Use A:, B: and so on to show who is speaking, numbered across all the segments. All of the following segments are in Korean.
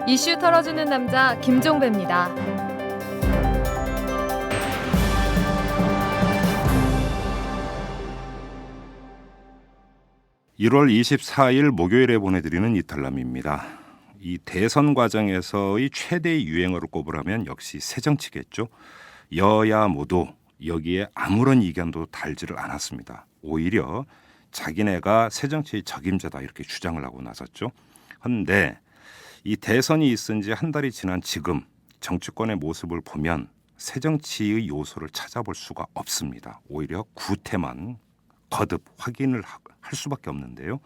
A: 이슈 털어주는 남자 김종배입니다.
B: 1월 24일 목요일에 보내드리는 이탈남입니다. 이 대선 과정에서의 최대 유행어를 꼽으라면 역시 새정치겠죠. 여야 모두 여기에 아무런 이견도 달지를 않았습니다. 오히려 자기네가 새정치의 적임자다 이렇게 주장을 하고 나섰죠. 그런데 이 대선이 있은 지 한 달이 지난 지금 정치권의 모습을 보면 새정치의 요소를 찾아볼 수가 없습니다. 오히려 구태만 거듭 확인을 할 수밖에 없는데요.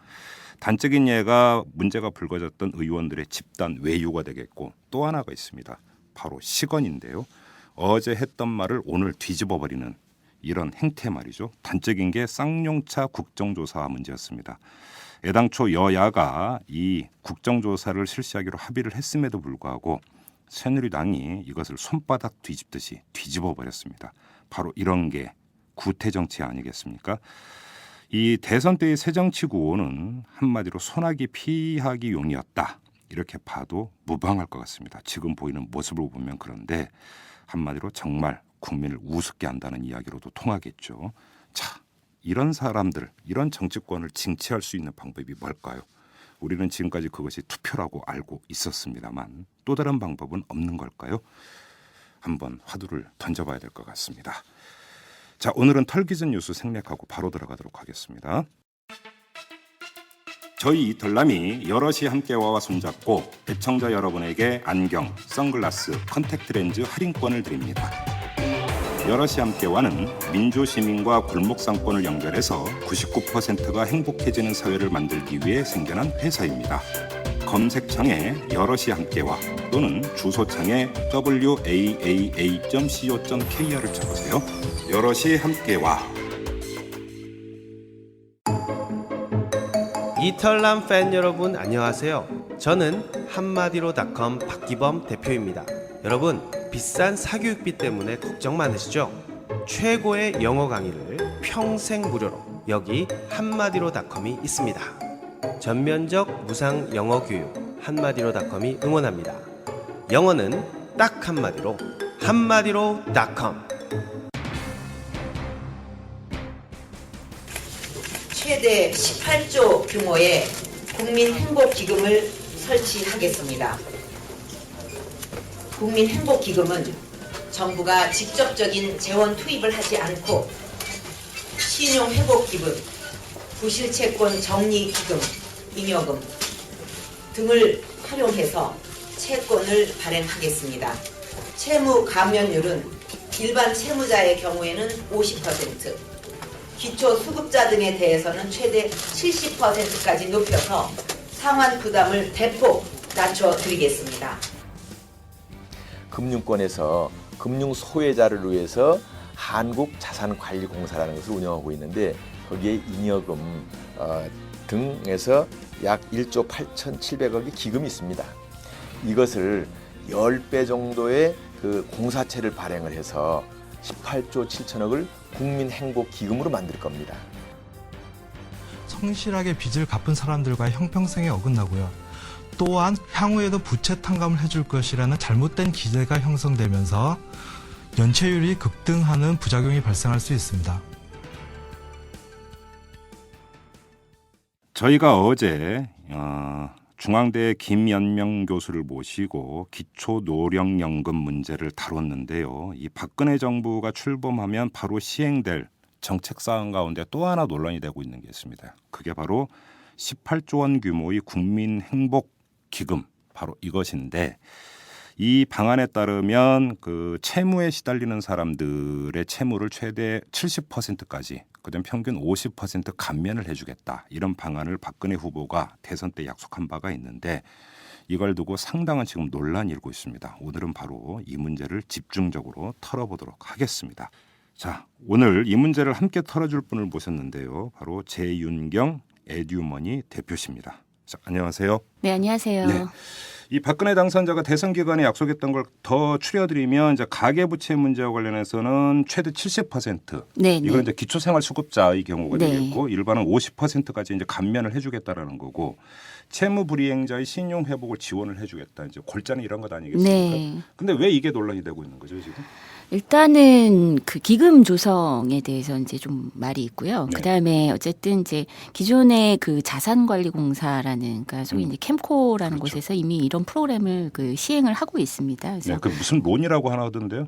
B: 단적인 예가 문제가 불거졌던 의원들의 집단 외유가 되겠고, 또 하나가 있습니다. 바로 시건인데요. 어제 했던 말을 오늘 뒤집어버리는 이런 행태 말이죠. 단적인 게 쌍용차 국정조사 문제였습니다. 애당초 여야가 이 국정조사를 실시하기로 합의를 했음에도 불구하고 새누리당이 이것을 손바닥 뒤집듯이 뒤집어버렸습니다. 바로 이런 게 구태정치 아니겠습니까? 이 대선 때의 새정치 구호는 한마디로 소나기 피하기 용이었다. 이렇게 봐도 무방할 것 같습니다. 지금 보이는 모습을 보면. 그런데 한마디로 정말 국민을 우습게 한다는 이야기로도 통하겠죠. 자, 이런 사람들, 이런 정치권을 징치할 수 있는 방법이 뭘까요? 우리는 지금까지 그것이 투표라고 알고 있었습니다만 또 다른 방법은 없는 걸까요? 한번 화두를 던져봐야 될 것 같습니다. 자, 오늘은 털기전 뉴스 생략하고 바로 들어가도록 하겠습니다. 저희 이털남이 여럿이 함께와 손잡고 애청자 여러분에게 안경, 선글라스, 컨택트 렌즈 할인권을 드립니다. 여럿이 함께와는 민주시민과 골목상권을 연결해서 99%가 행복해지는 사회를 만들기 위해 생겨난 회사입니다. 검색창에 여럿이 함께와 또는 주소창에 waaa.co.kr을 쳐보세요. 여럿이 함께와.
C: 이털남 팬 여러분 안녕하세요. 저는 한마디로닷컴 박기범 대표입니다. 여러분, 비싼 사교육비 때문에 걱정 많으시죠? 최고의 영어 강의를 평생 무료로 여기 한마디로닷컴이 있습니다. 전면적 무상 영어 교육 한마디로닷컴이 응원합니다. 영어는 딱 한마디로 한마디로닷컴.
D: 최대 18조 규모의 국민행복기금을 설치하겠습니다. 국민행복기금은 정부가 직접적인 재원 투입을 하지 않고 신용회복기금, 부실채권 정리기금, 잉여금 등을 활용해서 채권을 발행하겠습니다. 채무 감면율은 일반 채무자의 경우에는 50%, 기초수급자 등에 대해서는 최대 70%까지 높여서 상환 부담을 대폭 낮춰드리겠습니다.
E: 금융권에서 금융 소외자를 위해서 한국자산관리공사라는 것을 운영하고 있는데 거기에 잉여금 등에서 약 1조 8,700억의 기금이 있습니다. 이것을 10배 정도의 그 공사채를 발행을 해서 18조 7천억을 국민행복기금으로 만들 겁니다.
F: 성실하게 빚을 갚은 사람들과 형평성에 어긋나고요. 또한 향후에도 부채 탕감을 해줄 것이라는 잘못된 기대가 형성되면서 연체율이 급등하는 부작용이 발생할 수 있습니다.
B: 저희가 어제 중앙대 김연명 교수를 모시고 기초노령연금 문제를 다뤘는데요. 이 박근혜 정부가 출범하면 바로 시행될 정책사항 가운데 또 하나 논란이 되고 있는 게 있습니다. 그게 바로 18조 원 규모의 국민행복기금, 바로 이것인데, 이 방안에 따르면 그 채무에 시달리는 사람들의 채무를 최대 70%까지, 그다음 평균 50% 감면을 해주겠다, 이런 방안을 박근혜 후보가 대선 때 약속한 바가 있는데 이걸 두고 상당한 지금 논란이 일고 있습니다. 오늘은 바로 이 문제를 집중적으로 털어보도록 하겠습니다. 자, 오늘 이 문제를 함께 털어줄 분을 모셨는데요. 바로 재윤경 에듀머니 대표십니다. 자, 안녕하세요.
G: 네, 안녕하세요.
B: 네. 이 박근혜 당선자가 대선 기간에 약속했던 걸 더 추려드리면 이제 가계부채 문제와 관련해서는 최대 70%.
G: 네,
B: 이건
G: 네.
B: 이제 기초생활수급자의 경우가
G: 네.
B: 되겠고 일반은 50%까지 이제 감면을 해주겠다라는 거고 채무불이행자의 신용 회복을 지원을 해주겠다. 이제 골자는 이런 것 아니겠습니까?
G: 네.
B: 근데 왜 이게 논란이 되고 있는 거죠 지금?
G: 일단은 그 기금 조성에 대해서 이제 좀 말이 있고요.
B: 네.
G: 그다음에 어쨌든 이제 기존의 그 자산관리공사라는 그러니까 소위 이제 캠코라는
B: 그렇죠.
G: 곳에서 이미 이런 프로그램을 그 시행을 하고 있습니다. 그래서
B: 네, 그 무슨 론이라고 하나 하던데요?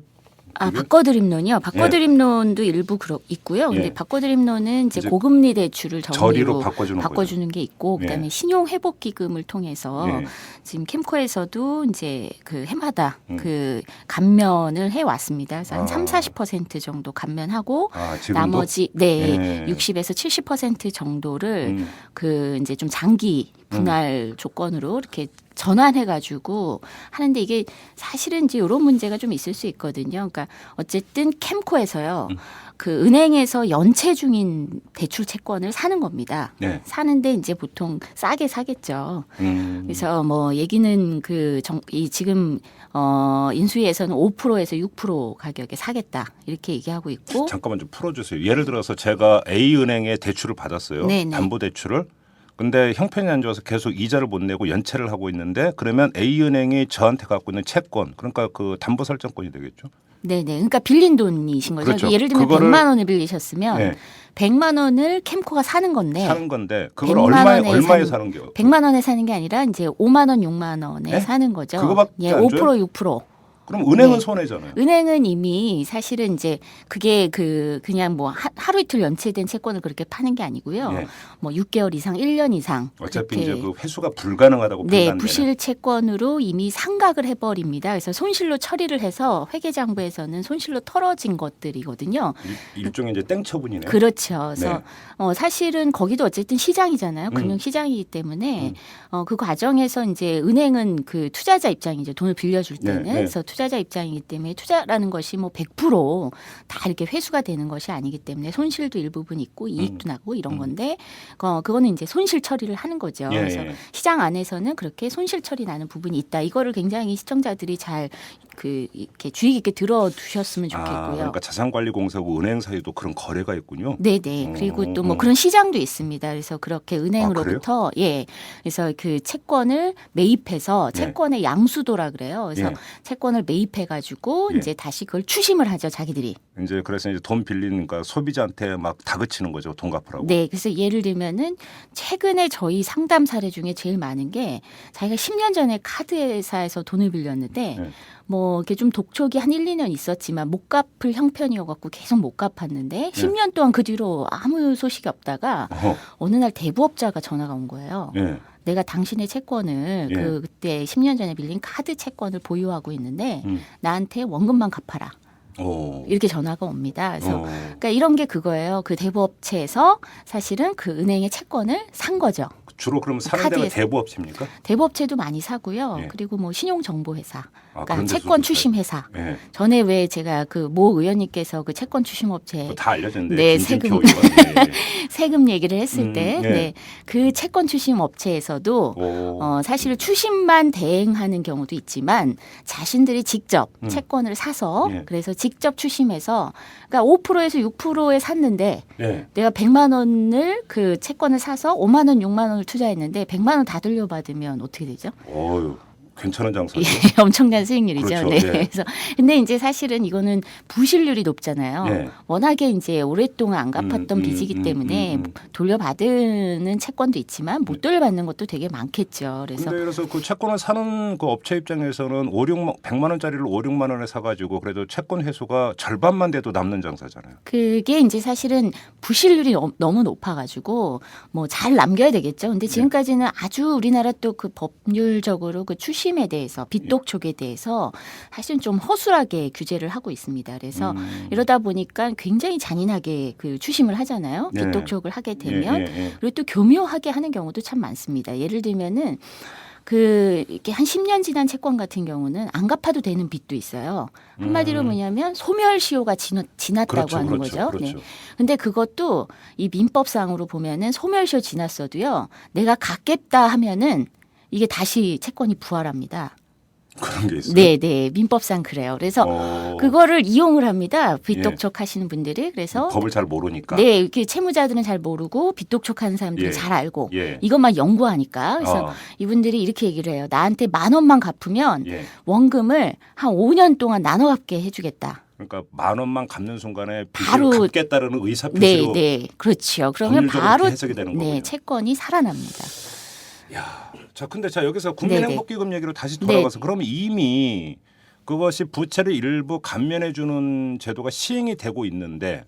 B: 그게?
G: 바꿔드림론이요. 바꿔드림론도 일부 있고요. 근데
B: 예.
G: 바꿔드림론은 이제
B: 이제
G: 고금리 대출을
B: 저리로
G: 정리로
B: 바꿔주는
G: 게 있고,
B: 예.
G: 그다음에 신용회복기금을 통해서
B: 예.
G: 지금 캠코에서도 이제 그 해마다
B: 음.
G: 그 감면을 해 왔습니다. 그래서 한
B: 아.
G: 30-40% 정도 감면하고
B: 지금도?
G: 나머지
B: 예.
G: 60에서 70% 정도를
B: 음.
G: 그 이제 좀 장기 분할 조건으로 이렇게 전환해가지고 하는데 이게 사실은 이제 이런 문제가 좀 있을 수 있거든요. 그러니까 어쨌든 캠코에서요. 그 은행에서 연체 중인 대출 채권을 사는 겁니다.
B: 네.
G: 사는데 이제 보통 싸게 사겠죠. 그래서 뭐 얘기는 이 지금 인수위에서는 5%에서 6% 가격에 사겠다 이렇게 얘기하고 있고.
B: 잠깐만 좀 풀어주세요. 예를 들어서 제가 A 은행에 대출을 받았어요.
G: 네네.
B: 담보 대출을. 근데 형편이 안 좋아서 계속 이자를 못 내고 연체를 하고 있는데 그러면 A 은행이 저한테 갖고 있는 채권 그러니까 그 담보 설정권이 되겠죠.
G: 네네. 그러니까 빌린 돈이신 거죠.
B: 그렇죠.
G: 예를 들면
B: 그거를
G: 100만 원을 빌리셨으면
B: 네.
G: 100만 원을 캠코가 사는 건데
B: 사는 건데 그걸
G: 100만 원에
B: 얼마에 사는 게
G: 100만 원에 사는 게 아니라 이제 5만 원, 6만 원에
B: 네?
G: 사는 거죠.
B: 그거밖에 안
G: 5%,
B: 줘요?
G: 6%.
B: 그럼 은행은
G: 네.
B: 손해잖아요.
G: 은행은 이미 사실은 이제 그게 그냥 뭐 하루 이틀 연체된 채권을 그렇게 파는 게 아니고요.
B: 네.
G: 뭐 6개월 이상, 1년 이상.
B: 어차피
G: 그렇게
B: 이제 그 회수가 불가능하다고
G: 네,
B: 판단되는.
G: 부실 채권으로 이미 상각을 해버립니다. 그래서 손실로 처리를 해서 회계장부에서는 손실로 털어진 것들이거든요.
B: 일종의 이제 땡처분이네.
G: 그렇죠. 그래서
B: 네.
G: 사실은 거기도 어쨌든 시장이잖아요. 금융시장이기 때문에 그 과정에서 이제 은행은 그 투자자 입장이죠. 돈을 빌려줄 때는.
B: 네, 네.
G: 그래서 투자자 입장이기 때문에 투자라는 것이 뭐 100%다 이렇게 회수가 되는 것이 아니기 때문에 손실도 일부분 있고 이익도 나고 이런 건데 그거는 이제 손실 처리를 하는 거죠.
B: 예,
G: 그래서
B: 예.
G: 시장 안에서는 그렇게 손실 처리 나는 부분이 있다. 이거를 굉장히 시청자들이 잘 이렇게 주의 깊게 들어두셨으면 좋겠고요.
B: 그러니까 자산관리공사하고 은행 사이도 그런 거래가 있군요.
G: 네네. 그리고 또 뭐 그런 시장도 있습니다. 그래서 그렇게 은행으로부터 그래서 그 채권을 매입해서
B: 네.
G: 채권의 양수도라 그래요. 그래서
B: 예.
G: 채권을 매입해가지고
B: 예.
G: 이제 다시 그걸 추심을 하죠, 자기들이.
B: 이제 그래서 이제 돈 빌리니까 소비자한테 막 다그치는 거죠, 돈 갚으라고.
G: 네, 그래서 예를 들면은 최근에 저희 상담 사례 중에 제일 많은 게 자기가 10년 전에 카드 회사에서 돈을 빌렸는데
B: 네.
G: 뭐 이렇게 좀 독촉이 한 1, 2년 있었지만 못 갚을 형편이어갖고 계속 못 갚았는데 10년 동안 그 뒤로 아무 소식이 없다가 어느 날 대부업자가 전화가 온 거예요.
B: 예.
G: 내가 당신의 채권을
B: 예.
G: 그때 10년 전에 빌린 카드 채권을 보유하고 있는데
B: 음.
G: 나한테 원금만 갚아라.
B: 오.
G: 이렇게 전화가 옵니다. 그래서
B: 어.
G: 그러니까 이런 게 그거예요. 그 대부업체에서 사실은 그 은행의 채권을 산 거죠.
B: 주로 그럼 사는 데가
G: 카드에서.
B: 대부업체입니까?
G: 대부업체도 많이 사고요.
B: 예.
G: 그리고 뭐 신용정보회사,
B: 그런
G: 그러니까
B: 데서도
G: 채권
B: 있어요?
G: 추심회사.
B: 예.
G: 전에 왜 제가 그 모 의원님께서 그 채권 추심업체
B: 그거 다 알려졌는데.
G: 네,
B: 김진표
G: 세금.
B: 의원. 예.
G: 세금 얘기를 했을 때,
B: 예.
G: 네, 그 채권 추심 업체에서도
B: 오.
G: 사실 추심만 대행하는 경우도 있지만 자신들이 직접 채권을 사서
B: 예.
G: 그래서 직접 추심해서 그러니까 5%에서 6%에 샀는데
B: 예.
G: 내가 100만 원을 그 채권을 사서 5만 원, 6만 원을 투자했는데 100만 원 다 돌려받으면 어떻게 되죠?
B: 어유. 괜찮은 장사죠.
G: 예, 엄청난 수익률이죠.
B: 그렇죠.
G: 네.
B: 예.
G: 그래서 근데 이제 사실은 이거는 부실률이 높잖아요.
B: 예.
G: 워낙에 이제 오랫동안 안 갚았던 빚이기 때문에
B: 음.
G: 돌려받는 채권도 있지만 못 돌려받는 것도 되게 많겠죠. 그래서
B: 근데 그래서 그 채권을 사는 그 업체 입장에서는 100만 원짜리를 5, 6만 원에 사가지고 그래도 채권 회수가 절반만 돼도 남는 장사잖아요.
G: 그게 이제 사실은 부실률이 너무 높아가지고 뭐 잘 남겨야 되겠죠. 근데 지금까지는 아주 우리나라 또 그 법률적으로 그 추심에 대해서 빚독촉에 대해서 사실 좀 허술하게 규제를 하고 있습니다. 그래서 이러다 보니까 굉장히 잔인하게 그 추심을 하잖아요.
B: 네.
G: 빚독촉을 하게 되면
B: 예.
G: 그리고 또 교묘하게 하는 경우도 참 많습니다. 예를 들면은 이렇게 한 10년 지난 채권 같은 경우는 안 갚아도 되는 빚도 있어요. 한마디로 뭐냐면 소멸시효가 지났다고
B: 그렇죠,
G: 하는
B: 그렇죠,
G: 거죠.
B: 그렇죠.
G: 네. 근데 그것도 이 민법상으로 보면은 소멸시효 지났어도요. 내가 갚겠다 하면은 이게 다시 채권이 부활합니다.
B: 그런 게 있어요.
G: 네, 네. 민법상 그래요. 그래서 그거를 이용을 합니다. 빚독촉 하시는 분들이. 그래서
B: 법을 잘 모르니까.
G: 네, 이렇게 채무자들은 잘 모르고 빚독촉하는 사람들은
B: 예.
G: 잘 알고
B: 예.
G: 이것만 연구하니까. 그래서 이분들이 이렇게 얘기를 해요. 나한테 10,000원만 갚으면
B: 예.
G: 원금을 한 5년 동안 나눠 갚게 해주겠다.
B: 그러니까 10,000원만 갚는 순간에 빚을
G: 바로
B: 갚겠다라는 의사
G: 네,
B: 표시로.
G: 네, 그렇죠. 그러면
B: 법률적으로
G: 바로
B: 해석이 되는 거군요.
G: 네, 채권이 살아납니다.
B: 야, 자 근데 자 여기서
G: 네네.
B: 국민행복기금 얘기로 다시 돌아가서 그러면 이미 그것이 부채를 일부 감면해 주는 제도가 시행이 되고 있는데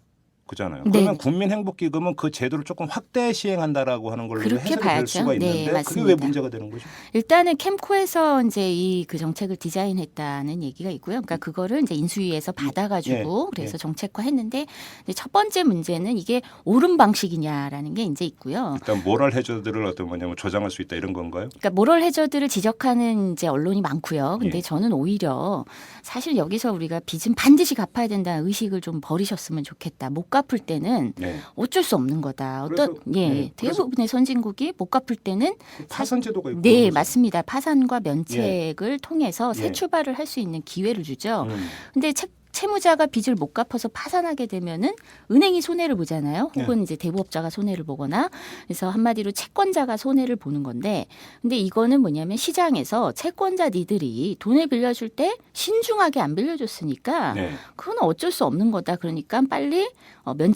B: 그잖아요. 그러면
G: 네.
B: 국민행복기금은 그 제도를 조금 확대 시행한다라고 하는 걸로
G: 그렇게
B: 해석이 될
G: 봐야죠.
B: 수가
G: 네,
B: 있는데 그게
G: 맞습니다.
B: 왜 문제가 되는 거죠?
G: 일단은 캠코에서 이제 이 그 정책을 디자인했다는 얘기가 있고요. 그러니까 그거를 이제 인수위에서 받아가지고
B: 예,
G: 그래서
B: 예.
G: 정책화했는데 이제 첫 번째 문제는 이게 옳은 방식이냐라는 게 이제 있고요.
B: 일단 모럴 해저들을 어떤 거냐면 조장할 수 있다 이런 건가요?
G: 그러니까 모럴 해저드를 지적하는 이제 언론이 많고요. 근데
B: 예.
G: 저는 오히려 사실 여기서 우리가 빚은 반드시 갚아야 된다는 의식을 좀 버리셨으면 좋겠다. 못 갚을 때는
B: 네.
G: 어쩔 수 없는 거다. 어떤
B: 그래서,
G: 예
B: 네. 그래서-
G: 대부분의 선진국이 못 갚을 때는
B: 파산 제도가 있고.
G: 네
B: 그런 거죠.
G: 맞습니다. 파산과 면책을 통해서 새
B: 예.
G: 출발을 할 수 있는 기회를 주죠.
B: 음.
G: 근데 채무자가 빚을 못 갚아서 파산하게 되면은 은행이 손해를 보잖아요. 혹은 이제 대부업자가 손해를 보거나 그래서 한마디로 채권자가 손해를 보는 건데 근데 이거는 뭐냐면 시장에서 채권자 니들이 돈을 빌려줄 때 신중하게 안 빌려줬으니까
B: 네.
G: 그건 어쩔 수 없는 거다. 그러니까 빨리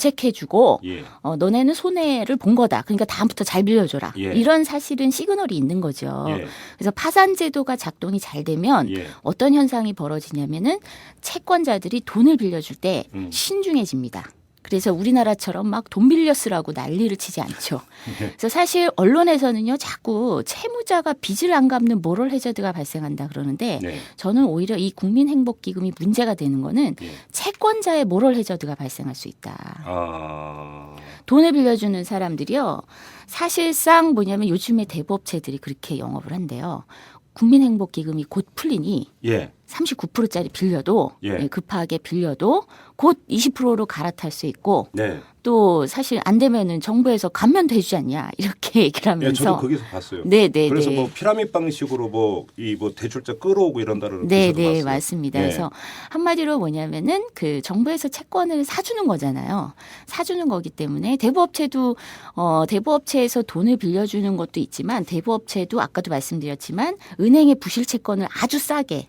G: 면책해주고
B: 예.
G: 너네는 손해를 본 거다. 그러니까 다음부터 잘 빌려줘라.
B: 예.
G: 이런 사실은 시그널이 있는 거죠.
B: 예.
G: 그래서 파산 제도가 작동이 잘 되면
B: 예.
G: 어떤 현상이 벌어지냐면은 채권자들이 돈을 빌려줄 때
B: 음.
G: 신중해집니다. 그래서 우리나라처럼 막 돈 빌려 쓰라고 난리를 치지 않죠.
B: 예.
G: 그래서 사실 언론에서는요 자꾸 채무자가 빚을 안 갚는 모럴 해저드가 발생한다 그러는데
B: 네.
G: 저는 오히려 이 국민행복기금이 문제가 되는 거는
B: 예.
G: 채권자의 모럴 해저드가 발생할 수 있다.
B: 아.
G: 돈을 빌려주는 사람들이요. 사실상 뭐냐면 요즘에 대부업체들이 그렇게 영업을 한대요. 국민행복기금이 곧 풀리니
B: 예.
G: 39%짜리 빌려도
B: 예.
G: 급하게 빌려도 곧 20%로 갈아탈 수 있고
B: 네.
G: 또 사실 안 되면은 정부에서 감면도 해주지 않냐 이렇게 얘기를
B: 예,
G: 하면서
B: 저도 거기서 봤어요.
G: 네네
B: 그래서 뭐 피라미드 방식으로 뭐 대출자 끌어오고 이런다는 기사도
G: 네네
B: 봤어요.
G: 맞습니다.
B: 예.
G: 그래서 한마디로 뭐냐면은 그 정부에서 채권을 사주는 거잖아요. 사주는 거기 때문에 대부업체도 대부업체에서 돈을 빌려주는 것도 있지만 대부업체도 아까도 말씀드렸지만 은행의 부실 채권을 아주 싸게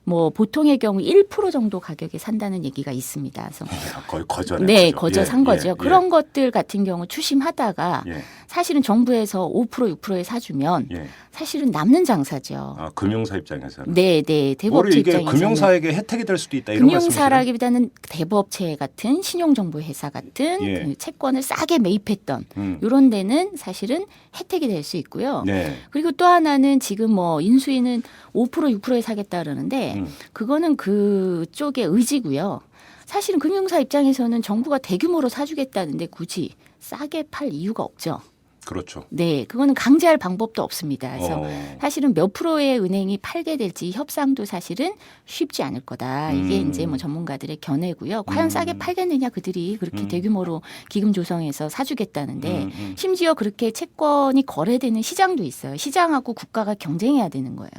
G: 뭐 보통의 경우 1% 정도 가격에 산다는 얘기가 있습니다. 그래서
B: 거의 거저네.
G: 네,
B: 거저.
G: 거저
B: 예,
G: 산 거죠.
B: 예,
G: 그런 것들 같은 경우 추심하다가
B: 예.
G: 사실은 정부에서 5% 6%에 사주면
B: 예.
G: 사실은 남는 장사죠.
B: 아, 금융사 입장에서는.
G: 네, 네.
B: 오히려
G: 대부업체
B: 이게
G: 입장에서는
B: 금융사에게 혜택이 될 수도 있다 이런 말씀이시죠?
G: 금융사라기보다는 대부업체 같은 신용정보회사 같은
B: 예.
G: 그 채권을 싸게 매입했던 이런 데는 사실은 혜택이 될 수 있고요.
B: 네.
G: 그리고 또 하나는 지금 뭐 인수위는 5% 6%에 사겠다 그러는데 그거는 그쪽의 의지고요. 사실은 금융사 입장에서는 정부가 대규모로 사주겠다는데 굳이 싸게 팔 이유가 없죠.
B: 그렇죠.
G: 네, 그거는 강제할 방법도 없습니다. 그래서
B: 어.
G: 사실은 몇 프로의 은행이 팔게 될지 협상도 사실은 쉽지 않을 거다. 이게 이제 뭐 전문가들의 견해고요. 과연 싸게 팔겠느냐 그들이 그렇게 대규모로 기금 조성해서 사주겠다는데 심지어 그렇게 채권이 거래되는 시장도 있어요. 시장하고 국가가 경쟁해야 되는 거예요.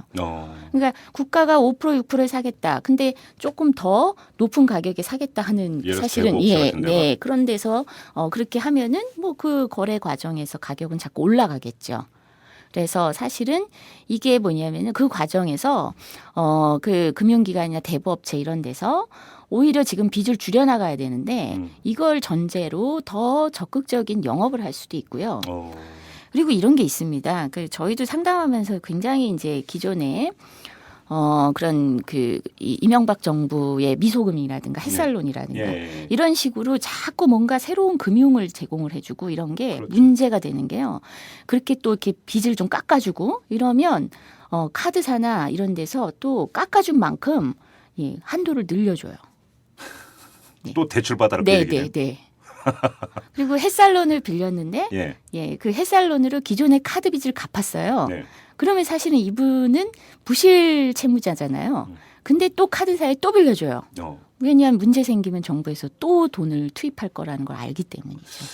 G: 그러니까 국가가 5% 6%에 사겠다. 근데 조금 더 높은 가격에 사겠다 하는
B: 예를 들어서
G: 사실은
B: 대부업체 같은 데가.
G: 네 그런 데서 그렇게 하면은 뭐 그 거래 과정에서 가격은 자꾸 올라가겠죠. 그래서 사실은 이게 뭐냐면은 그 과정에서 그 금융기관이나 대부업체 이런 데서 오히려 지금 빚을 줄여나가야 되는데 이걸 전제로 더 적극적인 영업을 할 수도 있고요. 그리고 이런 게 있습니다. 그 저희도 상담하면서 굉장히 이제 기존에 그런 그 이명박 정부의 미소금이라든가 햇살론이라든가
B: 예.
G: 이런 식으로 자꾸 뭔가 새로운 금융을 제공을 해주고 이런 게
B: 그렇죠.
G: 문제가 되는 게요. 그렇게 또 이렇게 빚을 좀 깎아주고 이러면 카드사나 이런 데서 또 깎아준 만큼 한도를 늘려줘요.
B: 또 대출 받아라.
G: 네, 네, 네. 그리고 햇살론을 빌렸는데
B: 예.
G: 그 햇살론으로 기존의 카드 빚을 갚았어요.
B: 네.
G: 그러면 사실은 이분은 부실 채무자잖아요. 근데 또 카드사에 또 빌려줘요. 왜냐하면 문제 생기면 정부에서 또 돈을 투입할 거라는 걸 알기 때문이죠.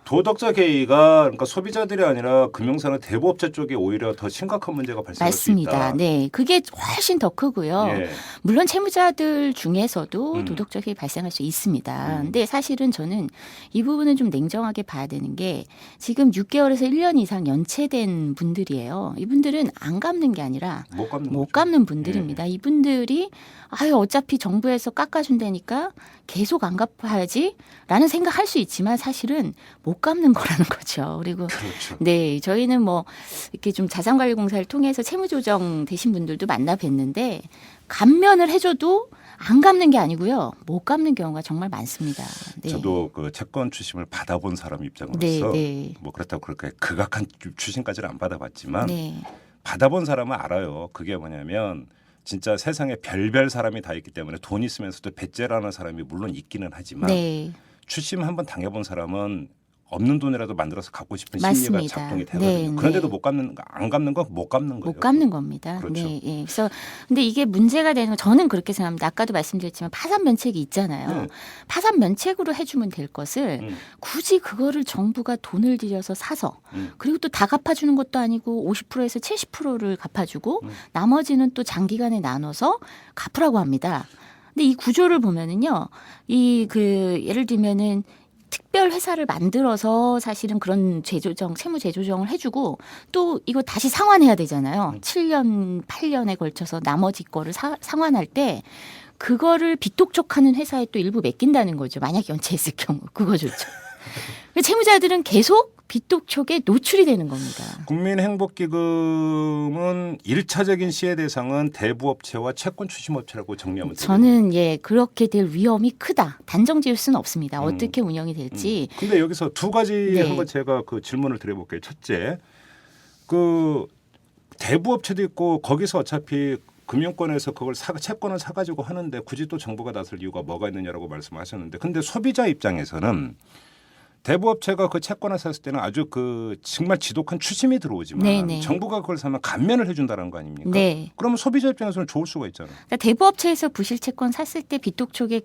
B: 도덕적 해이가 그러니까 소비자들이 아니라 금융사나 대부업체 쪽에 오히려 더 심각한 문제가 발생할 수 있다.
G: 맞습니다. 네, 그게 훨씬 더 크고요.
B: 예.
G: 물론 채무자들 중에서도
B: 음.
G: 도덕적 해이 발생할 수 있습니다. 근데 사실은 저는 이 부분은 좀 냉정하게 봐야 되는 게 지금 6개월에서 1년 이상 연체된 분들이에요. 이분들은 안 갚는 게 아니라
B: 못 갚는
G: 못
B: 거죠.
G: 갚는 분들입니다. 이분들이 아유 어차피 정부에서 깎아준다니까 계속 안 갚아야지라는 생각할 수 있지만 사실은 못 갚는 거라는 거죠. 그리고
B: 그렇죠.
G: 네 저희는 뭐 이렇게 좀 자산관리공사를 통해서 채무조정 되신 분들도 만나 뵀는데 감면을 해줘도 안 갚는 게 아니고요 못 갚는 경우가 정말 많습니다. 네.
B: 저도 그 채권 추심을 받아본 사람 입장으로서
G: 네, 네.
B: 뭐 그렇다고 그렇게 극악한 추심까지는 안 받아봤지만
G: 네.
B: 받아본 사람은 알아요. 그게 뭐냐면 진짜 세상에 별별 사람이 다 있기 때문에 돈 있으면서도 배째라는 사람이 물론 있기는 하지만
G: 네.
B: 추심 한번 당해본 사람은 없는 돈이라도 만들어서 갚고 싶은
G: 맞습니다.
B: 심리가 작동이 되거든요.
G: 네,
B: 그런데도
G: 네.
B: 못 갚는 안 갚는 건 못 갚는 거예요.
G: 못 갚는 겁니다.
B: 그렇죠.
G: 네, 예. 그래서 근데 이게 문제가 되는 건 저는 그렇게 생각합니다. 아까도 말씀드렸지만 파산 면책이 있잖아요.
B: 네.
G: 파산 면책으로 해주면 될 것을 굳이 그거를 정부가 돈을 들여서 사서 그리고 또 다 갚아주는 것도 아니고 50%에서 70%를 갚아주고 나머지는 또 장기간에 나눠서 갚으라고 합니다. 근데 이 구조를 보면은요, 이 그 예를 들면은 특별 회사를 만들어서 사실은 그런 재조정, 채무 재조정을 해주고 또 이거 다시 상환해야 되잖아요. 7년, 8년에 걸쳐서 나머지 거를 상환할 때 그거를 비톡촉하는 회사에 또 일부 맡긴다는 거죠. 만약 연체했을 경우 그거 좋죠. 채무자들은 계속 비톡촉에 노출이 되는 겁니다.
B: 국민행복기금은 1차적인 시혜 대상은 대부업체와 채권 추심업체라고 정리하면 되죠.
G: 저는 예 그렇게 될 위험이 크다. 단정 지을 수는 없습니다. 어떻게 운영이 될지.
B: 근데 여기서 두 가지
G: 네.
B: 한번 제가 그 질문을 드려볼게요. 첫째, 그 대부업체도 있고 거기서 어차피 금융권에서 그걸 채권을 사가지고 하는데 굳이 또 정부가 나설 이유가 뭐가 있느냐라고 말씀하셨는데, 근데 소비자 입장에서는 대부업체가 그 채권을 샀을 때는 아주 그 정말 지독한 추심이 들어오지만
G: 네네.
B: 정부가 그걸 사면 감면을 해준다는 거 아닙니까?
G: 네.
B: 그러면 소비자 입장에서는 좋을 수가 있잖아요.
G: 그러니까 대부업체에서 부실채권 샀을 때 비톡촉에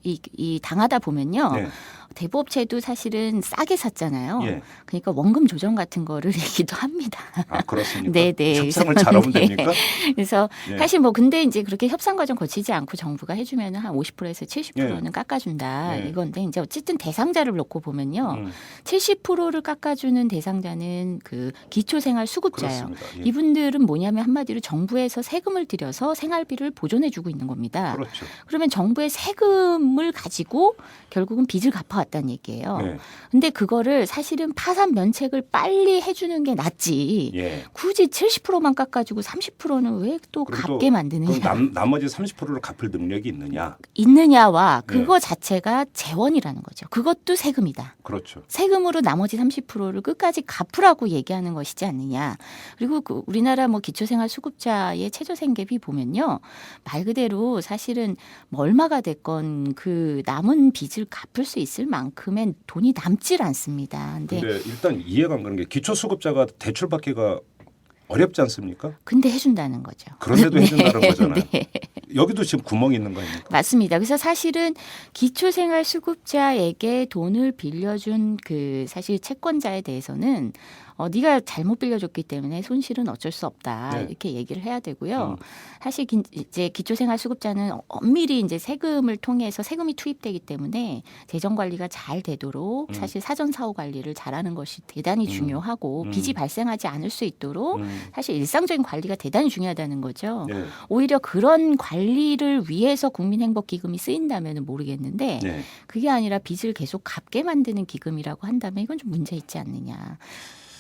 G: 이 당하다 보면요.
B: 네.
G: 대부업체도 사실은 싸게 샀잖아요.
B: 예.
G: 그러니까 원금 조정 같은 거를 얘기도 합니다.
B: 아 그렇습니까?
G: 네네.
B: 협상을
G: 그래서
B: 잘하면
G: 네.
B: 됩니까?
G: 그래서
B: 예.
G: 사실 뭐 근데 이제 그렇게 협상 과정 거치지 않고 정부가 해주면 한 50%에서 70%는 깎아준다
B: 예.
G: 이건데 이제 어쨌든 대상자를 놓고 보면요, 70%를 깎아주는 대상자는 그 기초생활 수급자예요.
B: 그렇습니다. 예.
G: 이분들은 뭐냐면 한마디로 정부에서 세금을 들여서 생활비를 보존해주고 있는 겁니다.
B: 그렇죠.
G: 그러면 정부의 세금을 가지고 결국은 빚을 갚아왔다는 얘기예요.
B: 네.
G: 근데 그거를 사실은 파산 면책을 빨리 해주는 게 낫지.
B: 예.
G: 굳이 70%만 깎아주고 30%는 왜 또
B: 그럼
G: 갚게 만드느냐.
B: 그럼 나머지 30%를 갚을 능력이 있느냐?
G: 있느냐와
B: 네.
G: 그거 자체가 재원이라는 거죠. 그것도 세금이다.
B: 그렇죠.
G: 세금으로 나머지 30%를 끝까지 갚으라고 얘기하는 것이지 않느냐. 그리고 그 우리나라 뭐 기초생활수급자의 최저생계비 보면요, 말 그대로 사실은 뭐 얼마가 됐건 그 남은 빚을 갚을 수 있을 만큼의 돈이 남질 않습니다.
B: 근데 일단 이해가 안 가는 게 기초수급자가 대출받기가 어렵지 않습니까?
G: 근데 해준다는 거죠.
B: 그런데도 해준다는 거잖아요.
G: 네.
B: 여기도 지금 구멍이 있는 거 아닙니까?
G: 맞습니다. 그래서 사실은 기초생활수급자에게 돈을 빌려준 그 사실 채권자에 대해서는 네가 잘못 빌려줬기 때문에 손실은 어쩔 수 없다.
B: 네.
G: 이렇게 얘기를 해야 되고요. 사실 이제 기초생활수급자는 엄밀히 이제 세금을 통해서 세금이 투입되기 때문에 재정 관리가 잘 되도록 사실 사전 사후 관리를 잘하는 것이 대단히 중요하고 빚이 발생하지 않을 수 있도록 사실 일상적인 관리가 대단히 중요하다는 거죠.
B: 네.
G: 오히려 그런 관리를 위해서 국민행복기금이 쓰인다면 모르겠는데
B: 네.
G: 그게 아니라 빚을 계속 갚게 만드는 기금이라고 한다면 이건 좀 문제 있지 않느냐.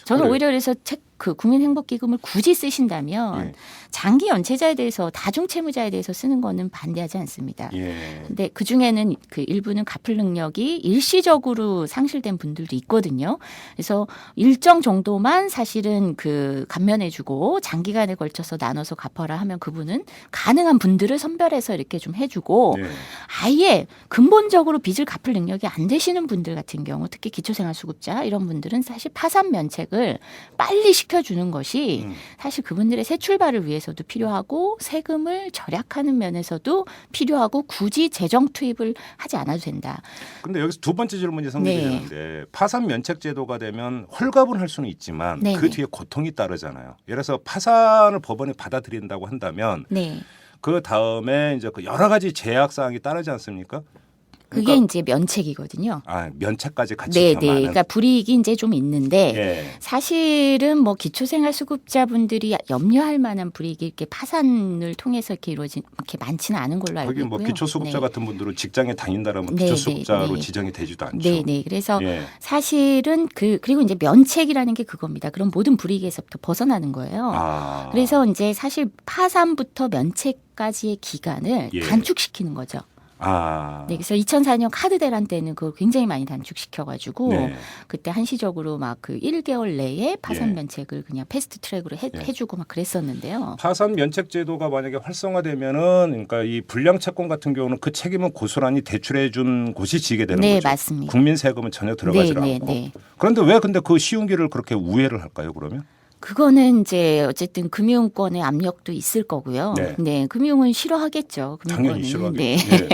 G: 저는
B: 그래요.
G: 오히려 그래서 그 국민행복기금을 굳이 쓰신다면
B: 예.
G: 장기 연체자에 대해서 다중채무자에 대해서 쓰는 거는 반대하지 않습니다.
B: 예.
G: 근데 그 중에는 그 일부는 갚을 능력이 일시적으로 상실된 분들도 있거든요. 그래서 일정 정도만 사실은 그 감면해주고 장기간에 걸쳐서 나눠서 갚아라 하면 그분은 가능한 분들을 선별해서 이렇게 좀 해주고
B: 네.
G: 아예 근본적으로 빚을 갚을 능력이 안 되시는 분들 같은 경우 특히 기초생활수급자 이런 분들은 사실 파산 면책을 빨리 시켜 살펴주는 것이 사실 그분들의 새 출발을 위해서도 필요하고 세금을 절약하는 면에서도 필요하고 굳이 재정 투입을 하지 않아도 된다.
B: 근데 여기서 두 번째 질문이 성립되는데 파산 면책 제도가 되면 홀갑은 할 수는 있지만
G: 네네.
B: 그 뒤에 고통이 따르잖아요. 예를 들어서 파산을 법원이 받아들인다고 한다면
G: 네.
B: 그 다음에 이제 그 여러 가지 제약 사항이 따르지 않습니까?
G: 그게
B: 그러니까
G: 이제 면책이거든요.
B: 면책까지 같이
G: 네,
B: 포함하는.
G: 네. 그러니까 불이익이 이제 좀 있는데
B: 예.
G: 사실은 뭐 기초생활수급자분들이 염려할 만한 불이익이 이렇게 파산을 통해서 이렇게 이렇게 많지는 않은 걸로 알고
B: 하긴
G: 있고요.
B: 뭐 기초수급자
G: 네.
B: 같은 분들은 직장에 다닌다라면
G: 네,
B: 기초수급자로
G: 네, 네.
B: 지정이 되지도 않죠.
G: 네, 네. 그래서
B: 예.
G: 사실은 그리고 이제 면책이라는 게 그겁니다. 그럼 모든 불이익에서부터 벗어나는 거예요. 그래서 이제 사실 파산부터 면책까지의 기간을
B: 예.
G: 단축시키는 거죠. 네, 그래서 2004년 카드 대란 때는 그걸 굉장히 많이 단축시켜가지고
B: 네.
G: 그때 한시적으로 막 그 1개월 내에 파산
B: 예.
G: 면책을 그냥 패스트 트랙으로 해주고 막 그랬었는데요.
B: 파산 면책 제도가 만약에 활성화되면은 그러니까 이 불량 채권 같은 경우는 그 책임은 고스란히 대출해 준 곳이 지게 되는
G: 네,
B: 거죠.
G: 맞습니다.
B: 국민 세금은 전혀 들어가지
G: 네,
B: 않고.
G: 네, 네.
B: 그런데 왜 근데 그 쉬운 길을 그렇게 우회를 할까요? 그러면?
G: 그거는 이제 어쨌든 금융권의 압력도 있을 거고요.
B: 네.
G: 네, 금융은 싫어하겠죠. 금융권은.
B: 당연히 싫어하겠죠.
G: 네.
B: 예.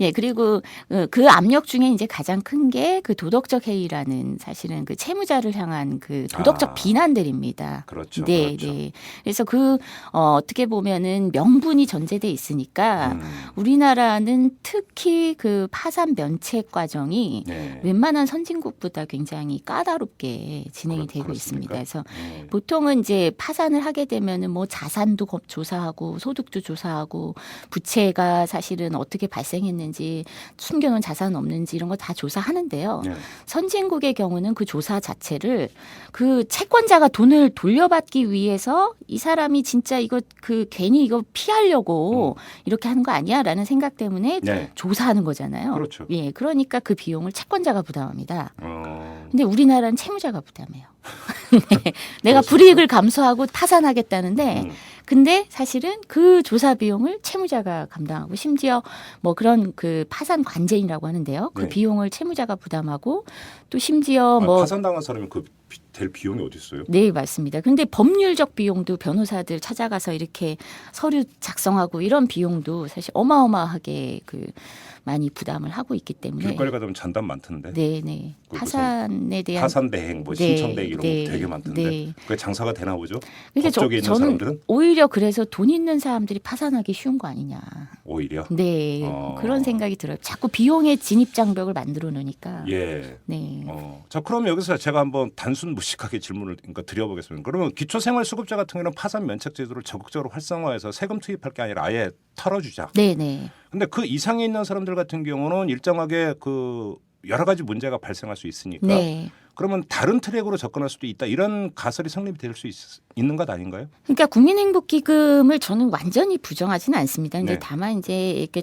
G: 예, 그리고 그 압력 중에 이제 가장 큰 게 그 도덕적 해이라는 사실은 그 채무자를 향한 그 도덕적 비난들입니다.
B: 그렇죠.
G: 네,
B: 그렇죠.
G: 네. 그래서 어떻게 보면은 명분이 전제돼 있으니까 우리나라는 특히 그 파산 면책 과정이
B: 네.
G: 웬만한 선진국보다 굉장히 까다롭게 진행이 되고
B: 그렇습니까?
G: 있습니다. 그래서
B: 네.
G: 보통은 이제 파산을 하게 되면은 뭐 자산도 조사하고 소득도 조사하고 부채가 사실은 어떻게 발생했는지 숨겨놓은 자산은 없는지 이런 거 다 조사하는데요.
B: 네.
G: 선진국의 경우는 그 조사 자체를 그 채권자가 돈을 돌려받기 위해서 이 사람이 진짜 이거 괜히 이거 피하려고 이렇게 하는 거 아니야라는 생각 때문에
B: 네.
G: 조사하는 거잖아요.
B: 그렇죠.
G: 예, 그러니까 그 비용을 채권자가 부담합니다.
B: 어.
G: 근데 우리나라는 채무자가 부담해요. 네. 내가 불이익을 감수하고 파산하겠다는데 근데 사실은 그 조사 비용을 채무자가 감당하고 심지어 뭐 그런 그 파산 관제인이라고 하는데요. 그
B: 네.
G: 비용을 채무자가 부담하고 또 심지어 뭐
B: 파산당한 사람이 될 비용이 어디 있어요?
G: 네, 맞습니다. 근데 법률적 비용도 변호사들 찾아가서 이렇게 서류 작성하고 이런 비용도 사실 어마어마하게 많이 부담을 하고 있기 때문에
B: 길거리 가면 잔담 많던데.
G: 네, 네.
B: 그
G: 파산에 대한
B: 파산 대행, 뭐
G: 네,
B: 신청 대행 이런
G: 네,
B: 거 되게 많던데.
G: 네.
B: 그게 장사가 되나 보죠?
G: 그러니까
B: 법조계 있는
G: 저는
B: 사람들은
G: 오히려 그래서 돈 있는 사람들이 파산하기 쉬운 거 아니냐.
B: 오히려.
G: 네,
B: 어.
G: 그런 생각이 들어요. 자꾸 비용의 진입 장벽을 만들어 놓으니까.
B: 예.
G: 네.
B: 자, 그럼 여기서 제가 한번 단순 무식하게 질문을 드려보겠습니다. 그러면 기초생활수급자 같은 경우는 파산 면책 제도를 적극적으로 활성화해서 세금 투입할 게 아니라 아예 털어주자.
G: 네, 네.
B: 근데 그 이상에 있는 사람들 같은 경우는 일정하게 여러 가지 문제가 발생할 수 있으니까.
G: 네.
B: 그러면 다른 트랙으로 접근할 수도 있다. 이런 가설이 성립이 될 수 있는 것 아닌가요?
G: 그러니까 국민행복기금을 저는 완전히 부정하지는 않습니다. 근데
B: 네.
G: 다만 이제 이렇게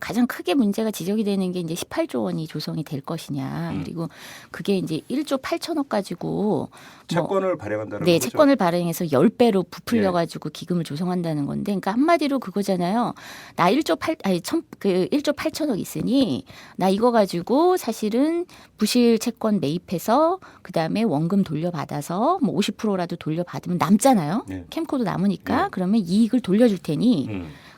G: 가장 크게 문제가 지적이 되는 게 이제 18조 원이 조성이 될 것이냐. 그리고 그게 이제 1조 8천억 가지고
B: 채권을 발행한다는
G: 네,
B: 거죠.
G: 채권을 발행해서 10배로 부풀려 가지고 기금을 조성한다는 건데 그러니까 한마디로 그거잖아요. 나 1조 8천억 있으니 나 이거 가지고 사실은 부실 채권 매입해서 그다음에 원금 돌려받아서 뭐 50%라도 돌려받으면 남잖아요.
B: 네.
G: 캠코도 남으니까
B: 네.
G: 그러면 이익을 돌려줄 테니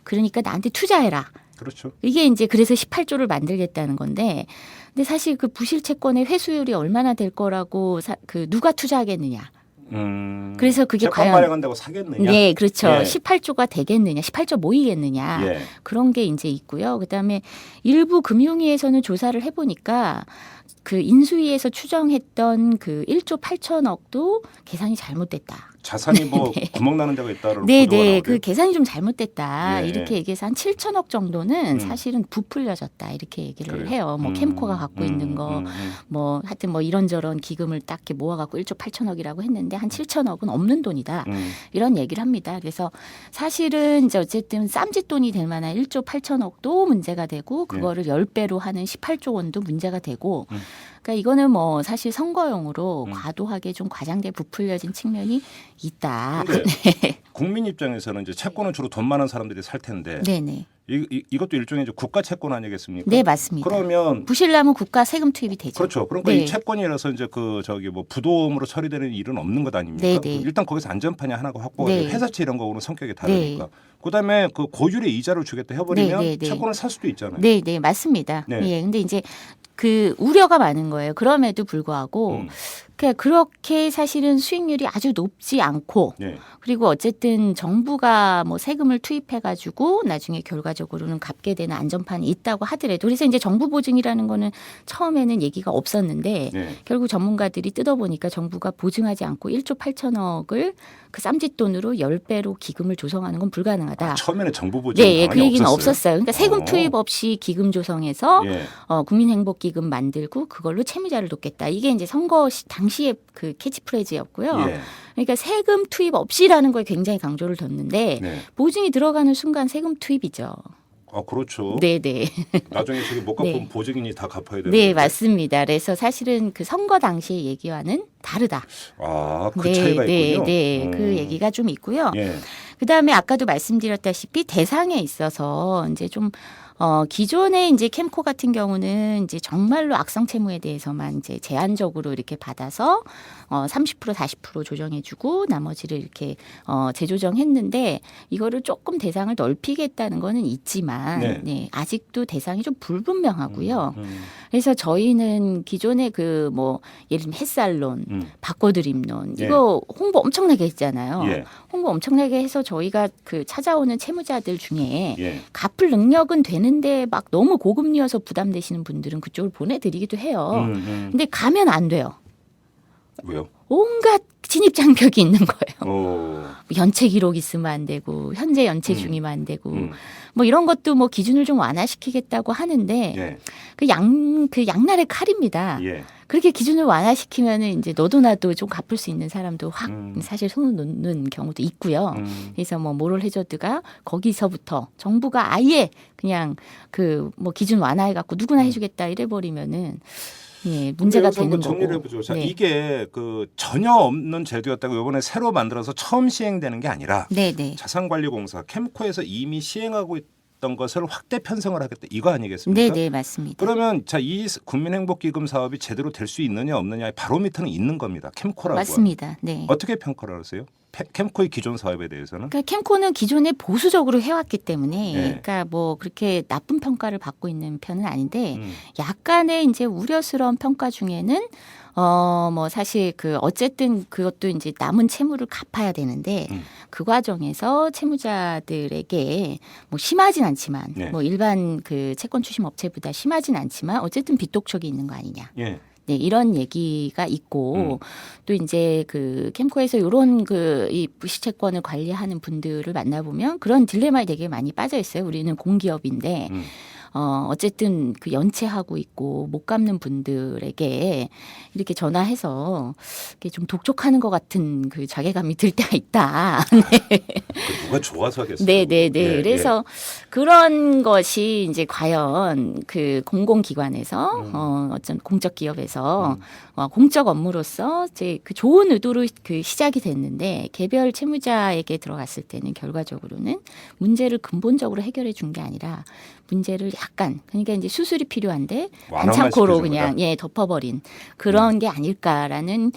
G: 그러니까 나한테 투자해라.
B: 그렇죠.
G: 이게 이제 그래서 18조를 만들겠다는 건데 근데 사실 그 부실 채권의 회수율이 얼마나 될 거라고 누가 투자하겠느냐. 그래서 그게
B: 채권
G: 과연
B: 발행한다고 사겠느냐?
G: 네, 그렇죠.
B: 예.
G: 18조가 되겠느냐, 18조 모이겠느냐
B: 예.
G: 그런 게 이제 있고요. 그다음에 일부 금융위에서는 조사를 해보니까 그 인수위에서 추정했던 그 1조 8천억도 계산이 잘못됐다.
B: 자산이 뭐 구멍 나는 데가 있다는
G: 네,
B: 보도가
G: 네,
B: 나오고요.
G: 그 계산이 좀 잘못됐다.
B: 예.
G: 이렇게 얘기해서 한 7천억 정도는 사실은 부풀려졌다. 이렇게 얘기를
B: 그래요?
G: 해요. 뭐 캠코가 갖고 있는 거, 뭐 하여튼 뭐 이런저런 기금을 딱 이렇게 모아갖고 1조 8천억이라고 했는데 한 7천억은 없는 돈이다. 이런 얘기를 합니다. 그래서 사실은 이제 어쨌든 쌈짓돈이 될 만한 1조 8천억도 문제가 되고 그거를 10배로 하는 18조 원도 문제가 되고 그러니까 이거는 뭐 사실 선거용으로 과도하게 좀 과장돼 부풀려진 측면이 있다.
B: 근데 국민 입장에서는 이제 채권은 주로 돈 많은 사람들이 살 텐데
G: 네네.
B: 이것도 일종의 이제 국가 채권 아니겠습니까?
G: 네, 맞습니다.
B: 그러면
G: 부실나면 국가 세금 투입이 되죠.
B: 그렇죠. 그러니까
G: 네.
B: 이 채권이라서 이제 그 저기 뭐 부도움으로 처리되는 일은 없는 것 아닙니까?
G: 네, 네.
B: 일단 거기서 안전판이 하나가 확보가
G: 네.
B: 되고 회사채 이런 거는 성격이 다르니까. 그다음에 그 고율의 이자를 주겠다 해버리면
G: 네, 네, 네.
B: 채권을 살 수도 있잖아요.
G: 네, 네, 맞습니다.
B: 네.
G: 예, 근데 이제 그 우려가 많은 거예요. 그럼에도 불구하고 그렇게 사실은 수익률이 아주 높지 않고
B: 네.
G: 그리고 어쨌든 정부가 뭐 세금을 투입해 가지고 나중에 결과적으로는 갚게 되는 안전판이 있다고 하더라도 그래서 이제 정부 보증이라는 거는 처음에는 얘기가 없었는데
B: 네.
G: 결국 전문가들이 뜯어보니까 정부가 보증하지 않고 1조 8천억을 그 쌈짓돈으로 10배로 기금을 조성하는 건 불가능하다.
B: 처음에는 정부 보증
G: 네, 그 얘기는
B: 없었어요.
G: 없었어요. 그러니까 세금
B: 어.
G: 투입 없이 기금 조성해서
B: 예.
G: 국민행복기금 만들고 그걸로 채무자를 돕겠다. 이게 이제 선거 당시의 그 캐치프레이즈였고요.
B: 예.
G: 그러니까 세금 투입 없이라는 거에 굉장히 강조를 뒀는데
B: 네.
G: 보증이 들어가는 순간 세금 투입이죠.
B: 그렇죠.
G: 네, 네.
B: 나중에 저기 못 갚으면
G: 네.
B: 보증인이 다 갚아야 되는
G: 네,
B: 거죠?
G: 맞습니다. 그래서 사실은 그 선거 당시의 얘기와는 다르다.
B: 그 차이가
G: 네,
B: 있군요.
G: 네. 그 얘기가 좀 있고요.
B: 예.
G: 그다음에 아까도 말씀드렸다시피 대상에 있어서 이제 좀 기존의 이제 캠코 같은 경우는 이제 정말로 악성 채무에 대해서만 이제 제한적으로 이렇게 받아서 30% 40% 조정해주고 나머지를 이렇게 재조정했는데 이거를 조금 대상을 넓히겠다는 거는 있지만
B: 네.
G: 네, 아직도 대상이 좀 불분명하고요. 그래서 저희는 기존의 그 뭐 예를 들면 햇살론, 바꿔드림론
B: 예.
G: 이거 홍보 엄청나게 했잖아요.
B: 예.
G: 홍보 엄청나게 해서 저희가 그 찾아오는 채무자들 중에
B: 예.
G: 갚을 능력은 되는데 막 너무 고금리여서 부담되시는 분들은 그쪽으로 보내드리기도 해요. 근데 가면 안 돼요.
B: 왜요?
G: 온갖 진입 장벽이 있는 거예요.
B: 어.
G: 연체 기록 있으면 안 되고 현재 연체 중이면 안 되고 뭐 이런 것도 뭐 기준을 좀 완화시키겠다고 하는데
B: 예.
G: 그 양날의 칼입니다.
B: 예.
G: 그렇게 기준을 완화시키면은 이제 너도 나도 좀 갚을 수 있는 사람도 확 사실 손을 놓는 경우도 있고요. 그래서 뭐 모럴 해저드가 거기서부터 정부가 아예 그냥 그 뭐 기준 완화해 갖고 누구나 해주겠다 이래 버리면은 예, 문제가
B: 여기서
G: 되는
B: 한번 정리를
G: 거고.
B: 해보죠. 자,
G: 네.
B: 이게 그 전혀 없는 제도였다고 이번에 새로 만들어서 처음 시행되는 게 아니라
G: 네, 네.
B: 자산관리공사 캠코에서 이미 시행하고 있던 것을 확대 편성을 하겠다 이거 아니겠습니까?
G: 네, 네, 맞습니다.
B: 그러면 자, 이 국민행복기금 사업이 제대로 될 수 있느냐 없느냐의 바로미터는 있는 겁니다. 캠코라고.
G: 맞습니다. 네.
B: 어떻게 평가를 하세요? 캠코의 기존 사업에 대해서는?
G: 그러니까 캠코는 기존에 보수적으로 해왔기 때문에,
B: 네.
G: 그러니까 뭐 그렇게 나쁜 평가를 받고 있는 편은 아닌데, 약간의 이제 우려스러운 평가 중에는 뭐 사실 그 어쨌든 그것도 이제 남은 채무를 갚아야 되는데 그 과정에서 채무자들에게 뭐 심하진 않지만,
B: 네.
G: 뭐 일반 그 채권 추심 업체보다 심하진 않지만 어쨌든 빚독촉이 있는 거 아니냐.
B: 예.
G: 네, 이런 얘기가 있고 또 이제 그 캠코에서 이런 그 이 부실채권을 관리하는 분들을 만나보면 그런 딜레마에 되게 많이 빠져 있어요. 우리는 공기업인데 어쨌든 그 연체하고 있고 못 갚는 분들에게 이렇게 전화해서 이렇게 좀 독촉하는 것 같은 그 자괴감이 들 때가 있다. 네.
B: 그 누가 좋아서 하겠어요?
G: 네, 네, 네.
B: 예,
G: 그래서 그런 것이 이제 과연 그 공공기관에서 어떤 공적 기업에서 공적 업무로서 이제 그 좋은 의도로 그 시작이 됐는데 개별 채무자에게 들어갔을 때는 결과적으로는 문제를 근본적으로 해결해 준 게 아니라 문제를 약간 그러니까 이제 수술이 필요한데
B: 완화만
G: 반창고로
B: 시켜준
G: 그냥
B: 거다.
G: 예 덮어버린 그런 게 아닐까라는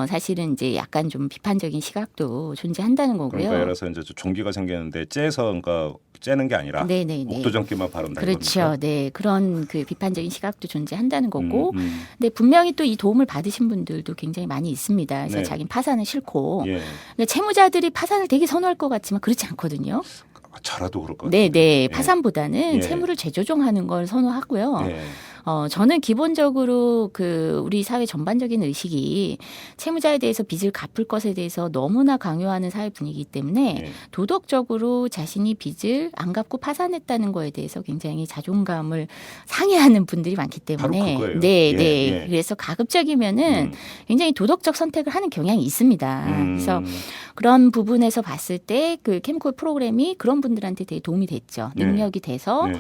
G: 사실은 이제 약간 좀 비판적인 시각도 존재한다는 거고요.
B: 그러니까 예를 들어서 이제 종기가 생겼는데 째서 그러니까 째는 게 아니라
G: 네네네.
B: 옥도전기만 바른다.
G: 그렇죠.
B: 이겁니까?
G: 네 그런 그 비판적인 시각도 존재한다는 거고.
B: 음.
G: 근데 분명히 또 이 도움을 받으신 분들도 굉장히 많이 있습니다. 그래서
B: 네.
G: 자기는 파산은 싫고.
B: 예.
G: 근데 채무자들이 파산을 되게 선호할 것 같지만 그렇지 않거든요.
B: 저라도 그럴 것 같아요.
G: 네네. 파산보다는
B: 예.
G: 채무를 재조정하는 걸 선호하고요.
B: 예.
G: 저는 기본적으로 그 우리 사회 전반적인 의식이 채무자에 대해서 빚을 갚을 것에 대해서 너무나 강요하는 사회 분위기이기 때문에
B: 예.
G: 도덕적으로 자신이 빚을 안 갚고 파산했다는 거에 대해서 굉장히 자존감을 상해하는 분들이 많기 때문에
B: 바로 그거예요.
G: 네,
B: 예,
G: 네.
B: 예.
G: 그래서 가급적이면은 굉장히 도덕적 선택을 하는 경향이 있습니다. 그래서 그런 부분에서 봤을 때 그 캠코 프로그램이 그런 분들한테 되게 도움이 됐죠.
B: 네.
G: 능력이 돼서
B: 네.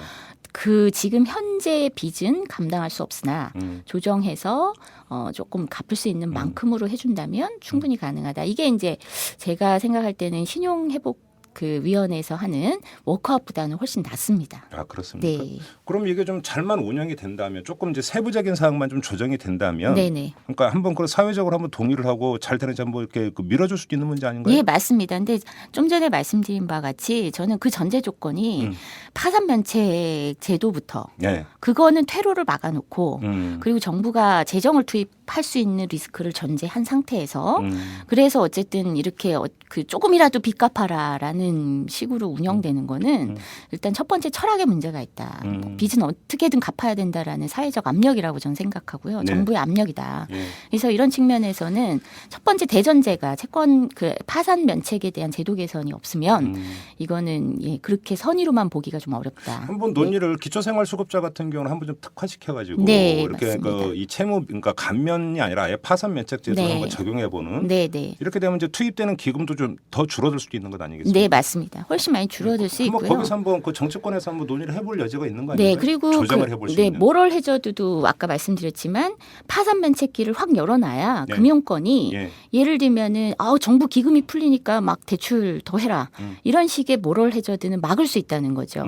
G: 그 지금 현재의 빚은 감당할 수 없으나 조정해서 조금 갚을 수 있는 만큼으로 해준다면 충분히 가능하다. 이게 이제 제가 생각할 때는 신용 회복 그 위원회에서 하는 워크아웃보다는 훨씬 낫습니다.
B: 아, 그렇습니까?
G: 네.
B: 그럼 이게 좀 잘만 운영이 된다면 조금 이제 세부적인 사항만 좀 조정이 된다면
G: 네네.
B: 그러니까 한번 그 사회적으로 한번 동의를 하고 잘 되는지 한번 이렇게 그 밀어줄 수 있는 문제 아닌가요?
G: 예, 맞습니다. 근데 좀 전에 말씀드린 바와 같이 저는 그 전제 조건이 파산 면책 제도부터
B: 네.
G: 그거는 퇴로를 막아놓고
B: 음.
G: 그리고 정부가 재정을 투입할 수 있는 리스크를 전제한 상태에서
B: 음.
G: 그래서 어쨌든 이렇게 그 조금이라도 빚 갚아라라는 식으로 운영되는 거는 일단 첫 번째 철학의 문제가 있다. 빚은 어떻게든 갚아야 된다라는 사회적 압력이라고 저는 생각하고요.
B: 네.
G: 정부의 압력이다.
B: 예.
G: 그래서 이런 측면에서는 첫 번째 대전제가 채권 그 파산 면책에 대한 제도 개선이 없으면 이거는 예, 그렇게 선의로만 보기가 좀 어렵다.
B: 한번 논의를 기초생활수급자 같은 경우는 한번 좀 특화시켜가지고
G: 네,
B: 이렇게
G: 맞습니다.
B: 그 이 채무 그러니까 감면이 아니라 아예 파산 면책 제도를
G: 네.
B: 한번 적용해보는
G: 네, 네.
B: 이렇게 되면 이제 투입되는 기금도 좀 더 줄어들 수도 있는 것 아니겠습니까?
G: 네, 맞습니다. 훨씬 많이 줄어들 수
B: 한번
G: 있고요.
B: 거기서 한번 그 정치권에서 한번 논의를 해볼 여지가 있는 거 아니에요?
G: 네, 그리고
B: 조정을 해볼 수
G: 네,
B: 있는.
G: 모럴 해저드도 아까 말씀드렸지만 파산 면책기를 확 열어놔야
B: 네.
G: 금융권이
B: 예.
G: 예를 들면은 정부 기금이 풀리니까 막 대출 더 해라 이런 식의 모럴 해저드는 막을 수 있다는 거죠.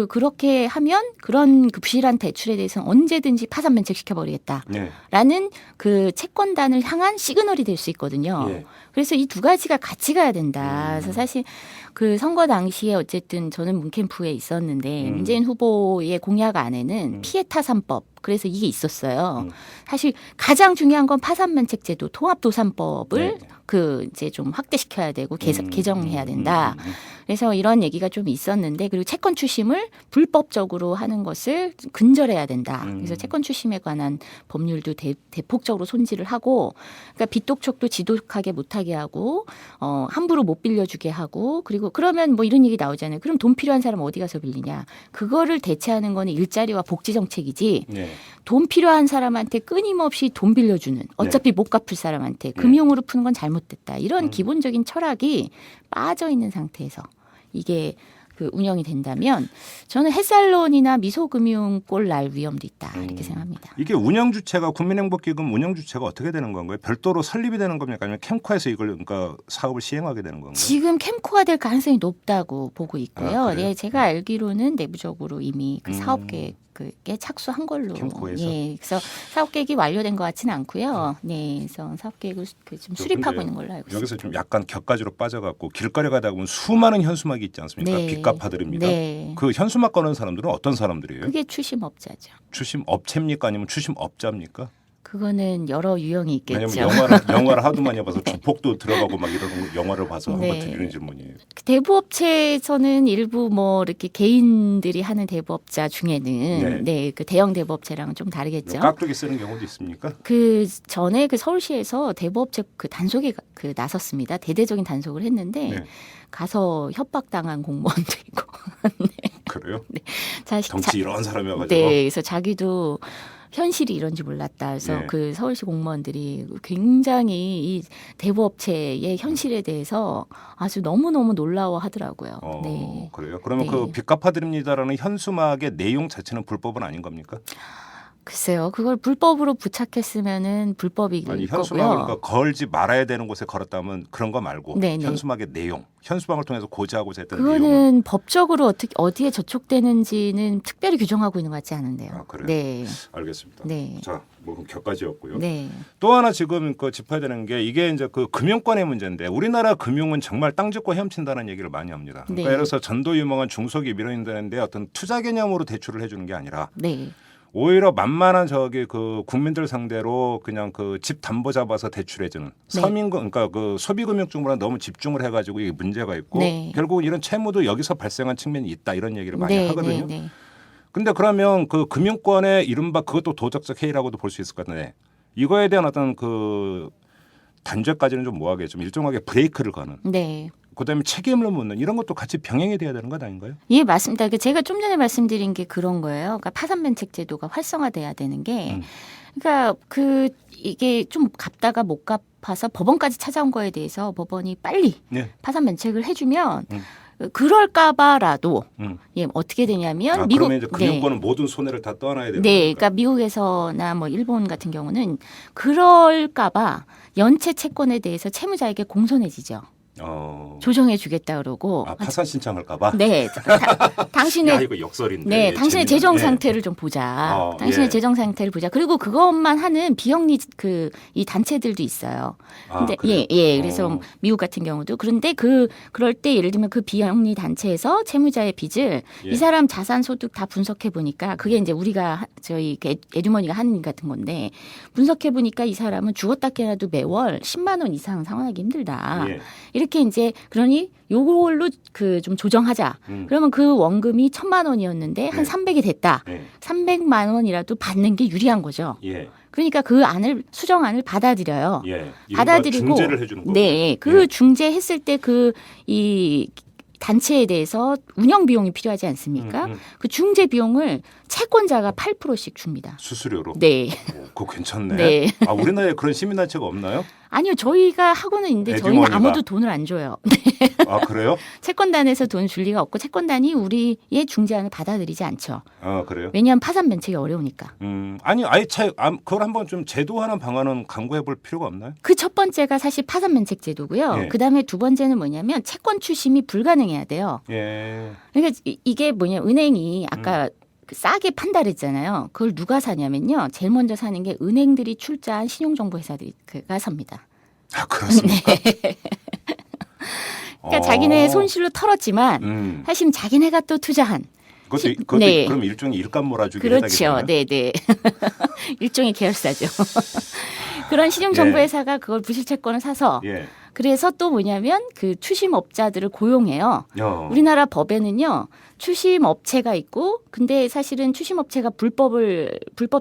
G: 그렇게 하면 그런 그 부실한 대출에 대해서는 언제든지 파산 면책시켜 버리겠다라는
B: 네.
G: 그 채권단을 향한 시그널이 될 수 있거든요.
B: 예.
G: 그래서 이 두 가지가 같이 가야 된다. 그래서 사실 그 선거 당시에 어쨌든 저는 문캠프에 있었는데 문재인 후보의 공약 안에는 피해 타산법 그래서 이게 있었어요. 사실 가장 중요한 건 파산면책제도 통합도산법을
B: 네.
G: 그 이제 좀 확대시켜야 되고 개정해야 된다. 그래서 이런 얘기가 좀 있었는데 그리고 채권 추심을 불법적으로 하는 것을 근절해야 된다. 그래서 채권 추심에 관한 법률도 대폭적으로 손질을 하고 그러니까 빚독촉도 지독하게 못하게 하고 함부로 못 빌려주게 하고 그리고 그러면 뭐 이런 얘기 나오잖아요. 그럼 돈 필요한 사람 어디 가서 빌리냐. 그거를 대체하는 거는 일자리와 복지 정책이지
B: 네.
G: 돈 필요한 사람한테 끊임없이 돈 빌려주는 어차피 못 갚을 사람한테 금융으로 푸는 건 잘못됐다. 이런 기본적인 철학이 빠져 있는 상태에서 이게 그 운영이 된다면 저는 햇살론이나 미소금융 꼴 날 위험도 있다 이렇게 생각합니다.
B: 이게 운영 주체가 국민행복기금 운영 주체가 어떻게 되는 건가요? 별도로 설립이 되는 겁니까? 아니면 캠코에서 이걸 그러니까 사업을 시행하게 되는 건가요?
G: 지금 캠코가 될 가능성이 높다고 보고 있고요.
B: 아, 그래요?
G: 네, 제가 알기로는 내부적으로 이미 그 사업 계획에 착수한 걸로.
B: 캠코에서?
G: 예, 그래서 사업 계획이 완료된 것 같지는 않고요. 네, 그래서 사업 계획을 좀 수립하고
B: 근데
G: 있는 걸로 알고 있습니다.
B: 여기서 좀 약간 격가지로 빠져갖고 길거리 가다 보면 수많은 현수막이 있지 않습니까?
G: 네.
B: 빚갚아드립니다.
G: 네.
B: 그 현수막 거는 사람들은 어떤 사람들이에요?
G: 그게 추심업자죠.
B: 추심 업체입니까? 아니면 추심 업자입니까?
G: 그거는 여러 유형이 있겠죠.
B: 왜냐하면 영화를 하도 많이 봐서 조폭도 들어가고 막 이런 영화를 봐서
G: 네.
B: 한번 드리는 질문이에요.
G: 대부업체에서는 일부 뭐 이렇게 개인들이 하는 대부업자 중에는 네, 그 대형 대부업체랑은 좀 다르겠죠.
B: 깍두기 쓰는 경우도 있습니까?
G: 그 전에 그 서울시에서 대부업체 그 단속에 그 나섰습니다. 대대적인 단속을 했는데
B: 네.
G: 가서 협박당한 공무원도 있고.
B: 그래요?
G: 자식
B: 정치 이런 사람이어가지고.
G: 네, 그래서 자기도 현실이 이런지 몰랐다. 그래서
B: 네.
G: 그 서울시 공무원들이 굉장히 이 대부업체의 현실에 대해서 아주 너무너무 놀라워하더라고요. 네.
B: 그래요? 그러면
G: 네.
B: 그 빚 갚아드립니다라는 현수막의 내용 자체는 불법은 아닌 겁니까?
G: 글쎄요. 그걸 불법으로 부착했으면은 불법일
B: 아니
G: 거고요.
B: 현수막을 그러니까 걸지 말아야 되는 곳에 걸었다면 그런 거 말고
G: 네네.
B: 현수막의 내용, 현수막을 통해서 고지하고자 했던 내용은
G: 그거는 법적으로 어디에 저촉되는지는 특별히 규정하고 있는 것 같지 않은데요.
B: 아, 그래요?
G: 네.
B: 알겠습니다.
G: 네.
B: 자, 뭐 격가지였고요.
G: 네.
B: 또 하나 지금 그 짚어야 되는 게 이게 이제 그 금융권의 문제인데 우리나라 금융은 정말 땅 짚고 헤엄친다는 얘기를 많이 합니다. 그러니까
G: 네.
B: 예를 들어서 전도 유망한 중소기업 이런 데는데 어떤 투자 개념으로 대출을 해주는 게 아니라
G: 네.
B: 오히려 만만한 그 국민들 상대로 그냥 그 집 담보 잡아서 대출해주는
G: 네.
B: 서민금 그러니까 그 소비금융 쪽으로 너무 집중을 해가지고 이게 문제가 있고
G: 네.
B: 결국은 이런 채무도 여기서 발생한 측면이 있다 이런 얘기를 많이
G: 네.
B: 하거든요.
G: 네. 네.
B: 근데 그러면 그 금융권의 이른바 그것도 도덕적 해이라고도 볼 수 있을 것 같은데 이거에 대한 어떤 그 단죄까지는 좀 뭐하게 좀 일정하게 브레이크를 거는
G: 네.
B: 그다음에 책임을 묻는 이런 것도 같이 병행이 돼야 되는 것 아닌가요?
G: 예, 맞습니다. 제가 좀 전에 말씀드린 게 그런 거예요. 그러니까 파산면책 제도가 활성화돼야 되는 게, 그러니까 이게 좀 갚다가 못 갚아서 법원까지 찾아온 거에 대해서 법원이 빨리
B: 네.
G: 파산면책을 해주면 그럴까봐라도 예, 어떻게 되냐면 미국
B: 그러면 이제 금융권은 모든 손해를 다 떠안아야 되는
G: 네,
B: 거니까.
G: 그러니까 미국에서나 뭐 일본 같은 경우는 그럴까봐 연체 채권에 대해서 채무자에게 공손해지죠. 조정해 주겠다 그러고
B: 파산 신청할까봐.
G: 네, 당신의
B: 야, 이거 역설인데.
G: 네, 당신의
B: 재미나네.
G: 재정 상태를 좀 보자. 당신의
B: 예.
G: 재정 상태를 보자. 그리고 그것만 하는 비영리 이 단체들도 있어요. 근데
B: 그래요?
G: 그래서 미국 같은 경우도 그런데 그럴 때 예를 들면 그 비영리 단체에서 채무자의 빚을
B: 예.
G: 이 사람 자산 소득 다 분석해 보니까 그게 이제 우리가 저희 에듀머니가 하는 일 같은 건데 분석해 보니까 이 사람은 죽었다 깨어나도 매월 10만 원 이상 상환하기 힘들다.
B: 예.
G: 이렇게 이제 그러니 요걸로 좀 조정하자. 그러면 그 원금이 1,000만 원이었는데 한
B: 네.
G: 300이 됐다.
B: 예.
G: 300만 원이라도 받는 게 유리한 거죠.
B: 예.
G: 그러니까 그 수정안을 받아들여요.
B: 예.
G: 받아들이고
B: 중재를 해주는 거예요.
G: 네, 그
B: 예.
G: 중재했을 때 이 단체에 대해서 운영 비용이 필요하지 않습니까? 그 중재 비용을 채권자가 8%씩 줍니다.
B: 수수료로.
G: 네.
B: 그거 괜찮네.
G: 네.
B: 우리나라에 그런 시민단체가 없나요?
G: 아니요, 저희가 하고는 있는데 저희는
B: 에듀머니가.
G: 아무도 돈을 안 줘요.
B: 그래요?
G: 채권단에서 돈 줄 리가 없고 채권단이 우리의 중재안을 받아들이지 않죠.
B: 그래요?
G: 왜냐하면 파산 면책이 어려우니까.
B: 아니, 그걸 한번 좀 제도화하는 방안은 강구해 볼 필요가 없나요?
G: 그 첫 번째가 사실 파산 면책 제도고요.
B: 예.
G: 그다음에 두 번째는 뭐냐면 채권 추심이 불가능해야 돼요.
B: 예.
G: 그러니까 이게 은행이 아까 싸게 판다 그랬잖아요. 그걸 누가 사냐면요. 제일 먼저 사는 게 은행들이 출자한 신용정보 회사가 삽니다.
B: 그렇습니까?
G: 그러니까 자기네 손실로 털었지만 사실은 자기네가 또 투자한
B: 그것도
G: 네.
B: 그럼 일종의 일감 몰아주기
G: 그렇죠. 네네. 일종의 계열사죠. 그런 신용정보회사가 그걸 부실채권을 사서
B: 예.
G: 그래서 또 뭐냐면 그 추심업자들을 고용해요. 우리나라 법에는요. 추심업체가 있고 근데 사실은 추심업체가 불법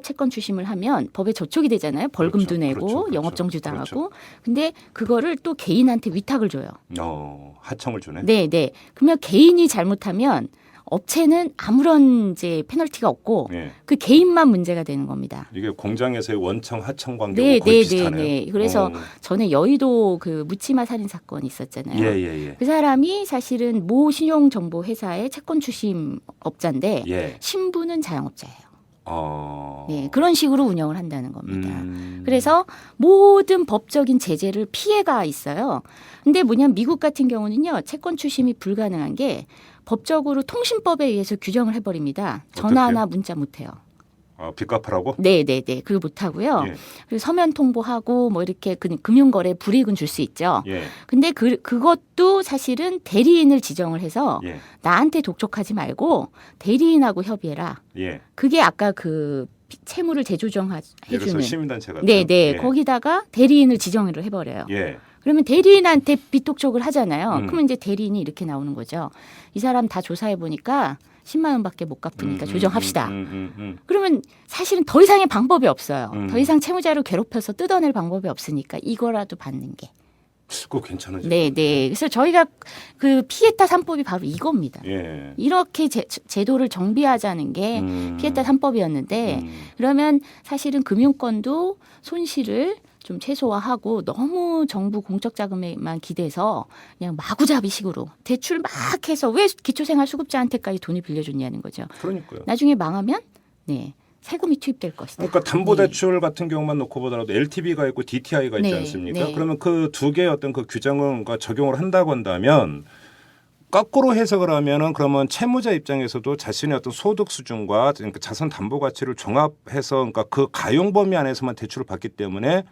G: 채권 추심을 하면 법에 저촉이 되잖아요. 벌금도
B: 그렇죠.
G: 내고
B: 그렇죠.
G: 영업정지 당하고
B: 그렇죠.
G: 근데 그거를 또 개인한테 위탁을 줘요.
B: 하청을 주네.
G: 네. 그러면 개인이 잘못하면 업체는 아무런 이제 페널티가 없고
B: 예.
G: 그 개인만 문제가 되는 겁니다.
B: 이게 공장에서의 원청 하청 관계가 거의 비슷하네요.
G: 네. 그래서 전에 여의도 그 묻지마 살인 사건이 있었잖아요.
B: 예.
G: 그 사람이 사실은 모 신용정보 회사의 채권 추심 업자인데
B: 예.
G: 신부는 자영업자예요. 네, 그런 식으로 운영을 한다는 겁니다. 그래서 모든 법적인 제재를 피해가 있어요. 근데 뭐냐면 미국 같은 경우는요. 채권 추심이 불가능한 게 법적으로 통신법에 의해서 규정을 해버립니다. 전화나 문자 못해요.
B: 빚 갚으라고?
G: 네. 그걸 못하고요.
B: 예.
G: 그리고 서면 통보하고 뭐 이렇게 금융거래 불이익은 줄 수 있죠.
B: 예.
G: 근데 그것도 사실은 대리인을 지정을 해서
B: 예.
G: 나한테 독촉하지 말고 대리인하고 협의해라.
B: 예.
G: 그게 아까 그 채무를 재조정해
B: 예를 들어서
G: 주는
B: 시민단체 같은.
G: 네.
B: 예.
G: 거기다가 대리인을 지정을 해버려요.
B: 예.
G: 그러면 대리인한테 빚독촉을 하잖아요. 그러면 이제 대리인이 이렇게 나오는 거죠. 이 사람 다 조사해 보니까 10만 원밖에 못 갚으니까 조정합시다. 그러면 사실은 더 이상의 방법이 없어요. 더 이상 채무자를 괴롭혀서 뜯어낼 방법이 없으니까 이거라도 받는 게.
B: 그거 괜찮으죠.
G: 네. 그래서 저희가 그 피에타 3법이 바로 이겁니다.
B: 예.
G: 이렇게 제도를 정비하자는 게 피에타 3법이었는데 그러면 사실은 금융권도 손실을 좀 최소화하고 너무 정부 공적 자금에만 기대서 그냥 마구잡이식으로 대출 막 해서 왜 기초생활수급자한테까지 돈을 빌려줬냐는 거죠.
B: 그러니까요.
G: 나중에 망하면 세금이 투입될 것이다.
B: 그러니까 담보대출 같은 경우만 놓고 보더라도 LTV가 있고 DTI가 있지
G: 네,
B: 않습니까?
G: 네.
B: 그러면 그 두 개의 어떤 그 규정을 적용을 한다고 한다면 거꾸로 해석을 하면은 그러면 채무자 입장에서도 자신의 어떤 소득 수준과 그러니까 자산 담보 가치를 종합해서 그러니까 그 가용 범위 안에서만 대출을 받기 때문에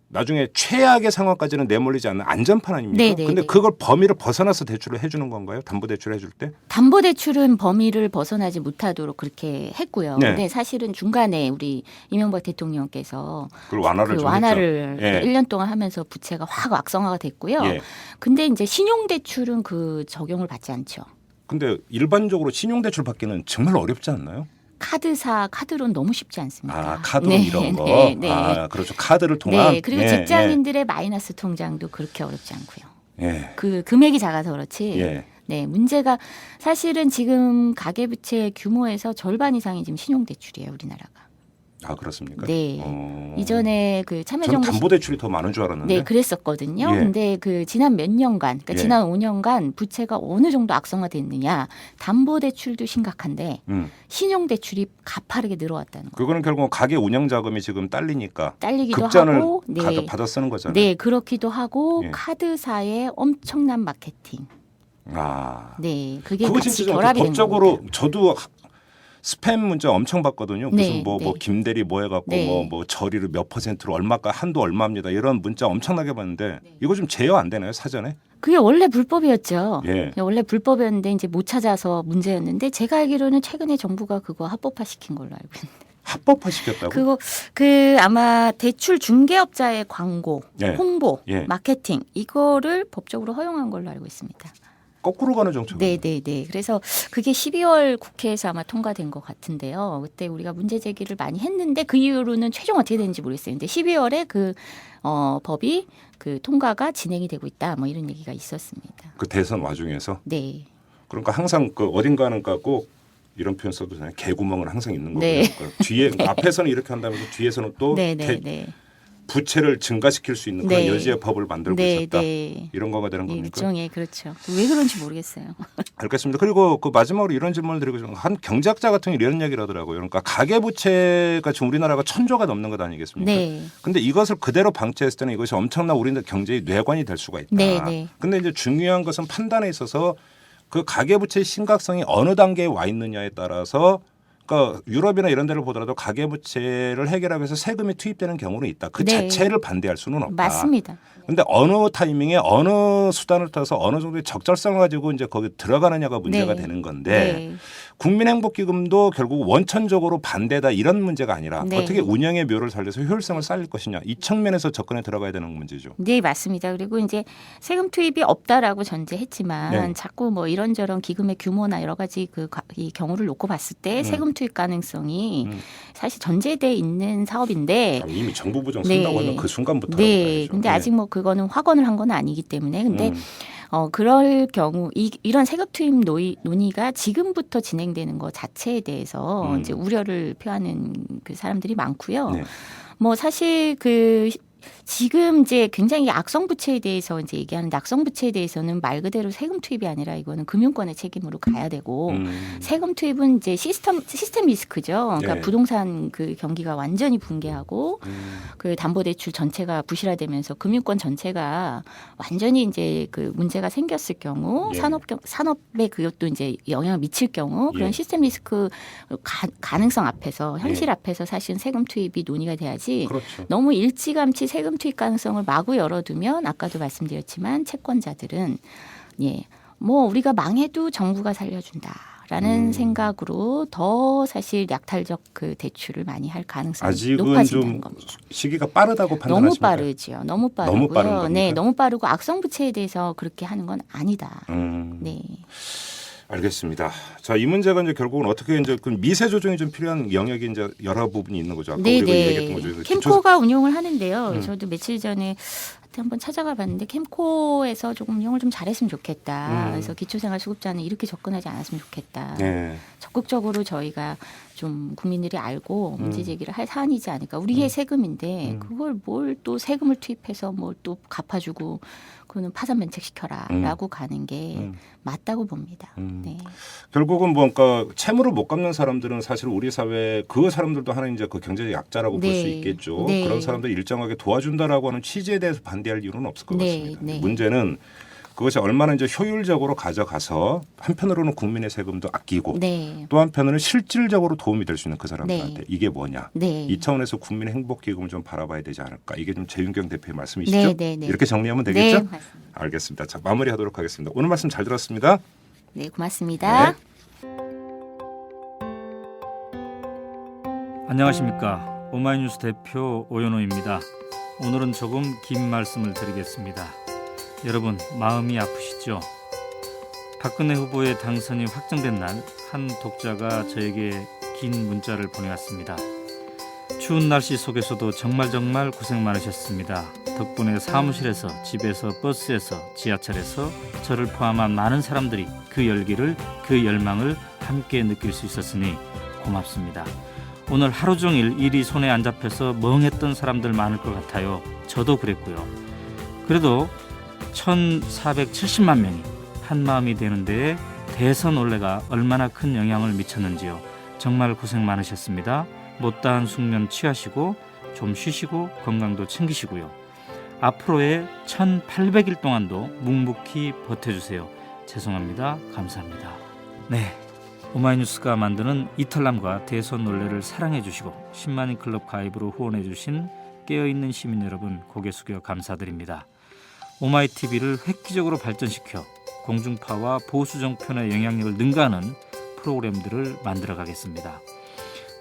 B: 나중에 최악의 상황까지는 내몰리지 않는 안전판 아닙니까?
G: 네, 네,
B: 근데
G: 네.
B: 그걸 범위를 벗어나서 대출을 해주는 건가요? 담보대출 해줄 때?
G: 담보대출은 범위를 벗어나지 못하도록 그렇게 했고요.
B: 네.
G: 근데 사실은 중간에 우리 이명박 대통령께서
B: 그걸 완화를
G: 그
B: 좀
G: 완화를
B: 했죠. 예.
G: 1년 동안 하면서 부채가 확 악성화가 됐고요.
B: 예.
G: 근데 이제 신용대출은 그 적용을 받지 않죠.
B: 근데 일반적으로 신용대출 받기는 정말 어렵지 않나요?
G: 카드론 너무 쉽지 않습니다.
B: 카드론
G: 네,
B: 이런 거.
G: 네.
B: 그렇죠. 카드를 통한.
G: 네, 그리고 직장인들의 마이너스 통장도 그렇게 어렵지 않고요.
B: 예.
G: 그 금액이 작아서 그렇지.
B: 예.
G: 네, 문제가 사실은 지금 가계부채 규모에서 절반 이상이 지금 신용대출이에요, 우리나라가.
B: 아 그렇습니까?
G: 네.
B: 어.
G: 이전에 그
B: 전
G: 참여정부
B: 담보대출이 더 많은 줄 알았는데.
G: 네, 그랬었거든요.
B: 예.
G: 근데 그 지난 몇 년간, 그러니까
B: 예.
G: 지난 5년간 부채가 어느 정도 악성화됐느냐. 담보대출도 심각한데 신용대출이 가파르게 늘어왔다는 거.
B: 그거는 결국 가게 운영 자금이 지금 딸리니까
G: 딸리기도
B: 급전을
G: 하고, 네,
B: 받아 쓰는 거잖아요.
G: 네, 그렇기도 하고
B: 예.
G: 카드사의 엄청난 마케팅.
B: 아,
G: 네, 그게
B: 그거
G: 같이
B: 진짜
G: 결합이 된
B: 법적으로
G: 겁니다.
B: 저도 스팸 문자 엄청 받거든요. 무슨
G: 네,
B: 뭐
G: 네.
B: 김대리 뭐 해갖고
G: 네.
B: 뭐 저리를 몇 %로 얼마가 한도 얼마입니다. 이런 문자 엄청나게 받는데 이거 좀 제어 안 되나요 사전에?
G: 그게 원래 불법이었죠.
B: 예.
G: 원래 불법이었는데 이제 못 찾아서 문제였는데 제가 알기로는 최근에 정부가 그거 합법화 시킨 걸로 알고 있는데.
B: 합법화 시켰다고?
G: 그거 그 아마 대출 중개업자의 광고,
B: 예.
G: 홍보,
B: 예.
G: 마케팅 이거를 법적으로 허용한 걸로 알고 있습니다.
B: 거꾸로 가는 정책.
G: 네, 네, 네. 그래서 그게 12월 국회에서 아마 통과된 것 같은데요. 그때 우리가 문제 제기를 많이 했는데 그 이후로는 최종 어떻게 되는지 모르겠어요. 근데 12월에 그 법이 그 통과가 진행이 되고 있다. 뭐 이런 얘기가 있었습니다.
B: 그 대선 와중에서.
G: 네.
B: 그러니까 항상 그 어딘가는 꼭 이런 표현 써도 되나요? 개구멍은 항상 있는 거고요.
G: 네.
B: 그러니까 뒤에 앞에서는 이렇게 한다면서 뒤에서는 또
G: 네, 네, 네.
B: 부채를 증가시킬 수 있는 그런
G: 네.
B: 여지의 법을 만들고
G: 네,
B: 있었다.
G: 네.
B: 이런 거가 되는 겁니까?
G: 일종의 그렇죠. 왜 그런지 모르겠어요.
B: 알겠습니다. 그리고 그 마지막으로 이런 질문을 드리고 싶은 한 경제학자 같은 게 이런 얘기를 하더라고요. 그러니까 가계부채가 지금 우리나라가 1,000조가 넘는 것 아니겠습니까?
G: 네.
B: 근데 이것을 그대로 방치했을 때는 이것이 엄청난 우리나라 경제의 뇌관이 될 수가 있다.
G: 네, 네.
B: 근데 이제 중요한 것은 판단에 있어서 그 가계부채의 심각성이 어느 단계에 와 있느냐에 따라서 그러니까 유럽이나 이런 데를 보더라도 가계부채를 해결하기 위해서 세금이 투입되는 경우는 있다. 그
G: 네.
B: 자체를 반대할 수는 없다.
G: 맞습니다.
B: 근데 어느 타이밍에 어느 수단을 타서 어느 정도의 적절성을 가지고 이제 거기 들어가느냐가 문제가
G: 네.
B: 되는 건데
G: 네.
B: 국민행복기금도 결국 원천적으로 반대다 이런 문제가 아니라
G: 네.
B: 어떻게 운영의 묘를 살려서 효율성을 쌓을 것이냐 이 측면에서 접근에 들어가야 되는 문제죠.
G: 네, 맞습니다. 그리고 이제 세금 투입이 없다라고 전제했지만
B: 네.
G: 자꾸 뭐 이런저런 기금의 규모나 여러 가지 이 경우를 놓고 봤을 때 세금 투입 가능성이 사실 전제돼 있는 사업인데
B: 이미 정부 부정
G: 네.
B: 쓴다고 하면 그 순간부터
G: 네. 근데 아직 뭐 그거는 확언을 한 건 아니기 때문에 근데 그럴 경우 이런 세금 투입 논의가 지금부터 진행되는 것 자체에 대해서 이제 우려를 표하는 그 사람들이 많고요.
B: 네.
G: 뭐 사실 그 지금 이제 굉장히 악성 부채에 대해서 이제 얘기하는데 악성 부채에 대해서는 말 그대로 세금 투입이 아니라 이거는 금융권의 책임으로 가야 되고 세금 투입은 이제 시스템 리스크죠. 그러니까
B: 네.
G: 부동산 그 경기가 완전히 붕괴하고 그 담보대출 전체가 부실화되면서 금융권 전체가 완전히 이제 그 문제가 생겼을 경우
B: 예.
G: 산업에 그것도 이제 영향을 미칠 경우 그런
B: 예.
G: 시스템 리스크 가능성 앞에서 현실
B: 예.
G: 앞에서 사실은 세금 투입이 논의가 돼야지
B: 그렇죠.
G: 너무 일찌감치 세금 투입 가능성을 마구 열어두면 아까도 말씀드렸지만 채권자들은 뭐 우리가 망해도 정부가 살려준다라는 생각으로 더 사실 약탈적 그 대출을 많이 할 가능성이
B: 아직은
G: 높아진다는
B: 좀
G: 겁니다.
B: 시기가 빠르다고
G: 너무
B: 판단하십니까?
G: 빠르죠. 너무 빠르고요.
B: 너무 빠른 겁니까?
G: 네, 너무 빠르고 악성 부채에 대해서 그렇게 하는 건 아니다. 네.
B: 알겠습니다. 자, 이 문제가 이제 결국은 어떻게 이제 그 미세 조정이 좀 필요한 영역이 이제 여러 부분이 있는 거죠. 아까 우리가 얘기했던 거죠.
G: 네네. 캠코가 운용을 하는데요. 저도 며칠 전에 한번 찾아가 봤는데 캠코에서 조금 운영을 좀 잘했으면 좋겠다. 그래서 기초생활수급자는 이렇게 접근하지 않았으면 좋겠다.
B: 네.
G: 적극적으로 저희가 좀 국민들이 알고 문제 제기를 할 사안이지 않을까. 우리의 세금인데 그걸 뭘 또 세금을 투입해서 뭘 또 갚아주고 그거는 파산 면책시켜라라고 가는 게 맞다고 봅니다. 네.
B: 결국은 뭔가 채무를 못 갚는 사람들은 사실 우리 사회 그 사람들도 하나의 이제 그 경제적 약자라고 볼
G: 네.
B: 수 있겠죠.
G: 네.
B: 그런 사람들 일정하게 도와준다라고 하는 취지에 대해서 반대할 이유는 없을 것
G: 네.
B: 같습니다.
G: 네.
B: 문제는 그것이 얼마나 이제 효율적으로 가져가서 한편으로는 국민의 세금도 아끼고
G: 네.
B: 또 한편으로는 실질적으로 도움이 될 수 있는 그 사람들한테
G: 네.
B: 이게 뭐냐.
G: 네.
B: 이 차원에서 국민 행복기금을 좀 바라봐야 되지 않을까. 이게 좀 재윤경 대표의 말씀이시죠?
G: 네, 네, 네.
B: 이렇게 정리하면
G: 네,
B: 되겠죠?
G: 맞습니다.
B: 알겠습니다. 자, 마무리하도록 하겠습니다. 오늘 말씀 잘 들었습니다.
G: 네, 고맙습니다.
B: 네.
H: 안녕하십니까. 오마이뉴스 대표 오연호입니다. 오늘은 조금 긴 말씀을 드리겠습니다. 여러분 마음이 아프시죠? 박근혜 후보의 당선이 확정된 날 한 독자가 저에게 긴 문자를 보내왔습니다. 추운 날씨 속에서도 정말 고생 많으셨습니다. 덕분에 사무실에서, 집에서, 버스에서, 지하철에서 저를 포함한 많은 사람들이 그 열기를, 그 열망을 함께 느낄 수 있었으니 고맙습니다. 오늘 하루 종일 일이 손에 안 잡혀서 멍했던 사람들 많을 것 같아요. 저도 그랬고요. 그래도 1470만 명이 한마음이 되는 데에 대선 올레가 얼마나 큰 영향을 미쳤는지요. 정말 고생 많으셨습니다. 못다한 숙면 취하시고 좀 쉬시고 건강도 챙기시고요. 앞으로의 1800일 동안도 묵묵히 버텨주세요. 죄송합니다. 감사합니다. 네, 오마이뉴스가 만드는 이탈남과 대선 논례를 사랑해주시고 10만인 클럽 가입으로 후원해주신 깨어있는 시민 여러분 고개 숙여 감사드립니다. 오마이TV를 획기적으로 발전시켜 공중파와 보수 정편의 영향력을 능가하는 프로그램들을 만들어가겠습니다.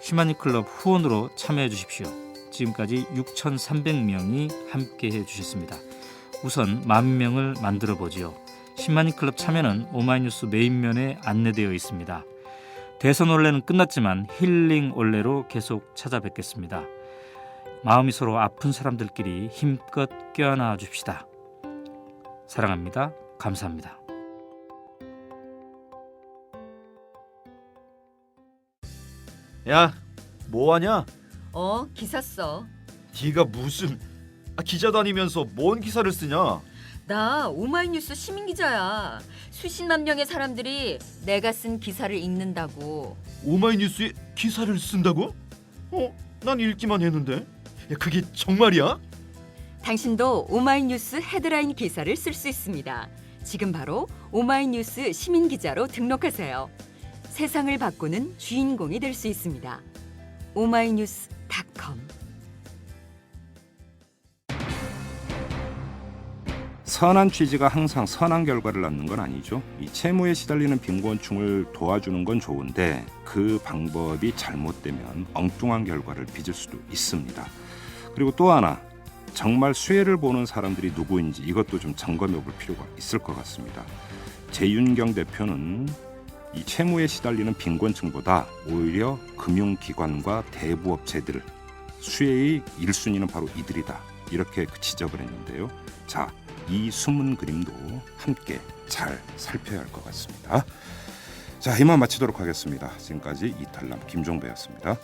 H: 10만인 클럽 후원으로 참여해 주십시오. 지금까지 6,300명이 함께해 주셨습니다. 우선 10,000명을 만들어 보지요. 10만인 클럽 참여는 오마이뉴스 메인면에 안내되어 있습니다. 대선 올레는 끝났지만 힐링 올레로 계속 찾아뵙겠습니다. 마음이 서로 아픈 사람들끼리 힘껏 껴안아 줍시다. 사랑합니다. 감사합니다.
I: 야, 뭐하냐?
J: 기사 써.
I: 네가 무슨 기자도 아니면서 뭔 기사를 쓰냐?
J: 나 오마이뉴스 시민기자야. 수십만 명의 사람들이 내가 쓴 기사를 읽는다고.
I: 오마이뉴스에 기사를 쓴다고? 난 읽기만 했는데. 야, 그게 정말이야?
J: 당신도 오마이뉴스 헤드라인 기사를 쓸 수 있습니다. 지금 바로 오마이뉴스 시민기자로 등록하세요. 세상을 바꾸는 주인공이 될 수 있습니다. oma이뉴스.com.
B: 선한 취지가 항상 선한 결과를 낳는 건 아니죠. 이 채무에 시달리는 빈곤층을 도와주는 건 좋은데 그 방법이 잘못되면 엉뚱한 결과를 빚을 수도 있습니다. 그리고 또 하나, 정말 수혜를 보는 사람들이 누구인지 이것도 좀 점검해 볼 필요가 있을 것 같습니다. 재윤경 대표는 이 채무에 시달리는 빈곤층보다 오히려 금융기관과 대부업체들, 수혜의 1순위는 바로 이들이다. 이렇게 지적을 했는데요. 자, 이 숨은 그림도 함께 잘 살펴야 할 것 같습니다. 자, 이만 마치도록 하겠습니다. 지금까지 이탈남 김종배였습니다.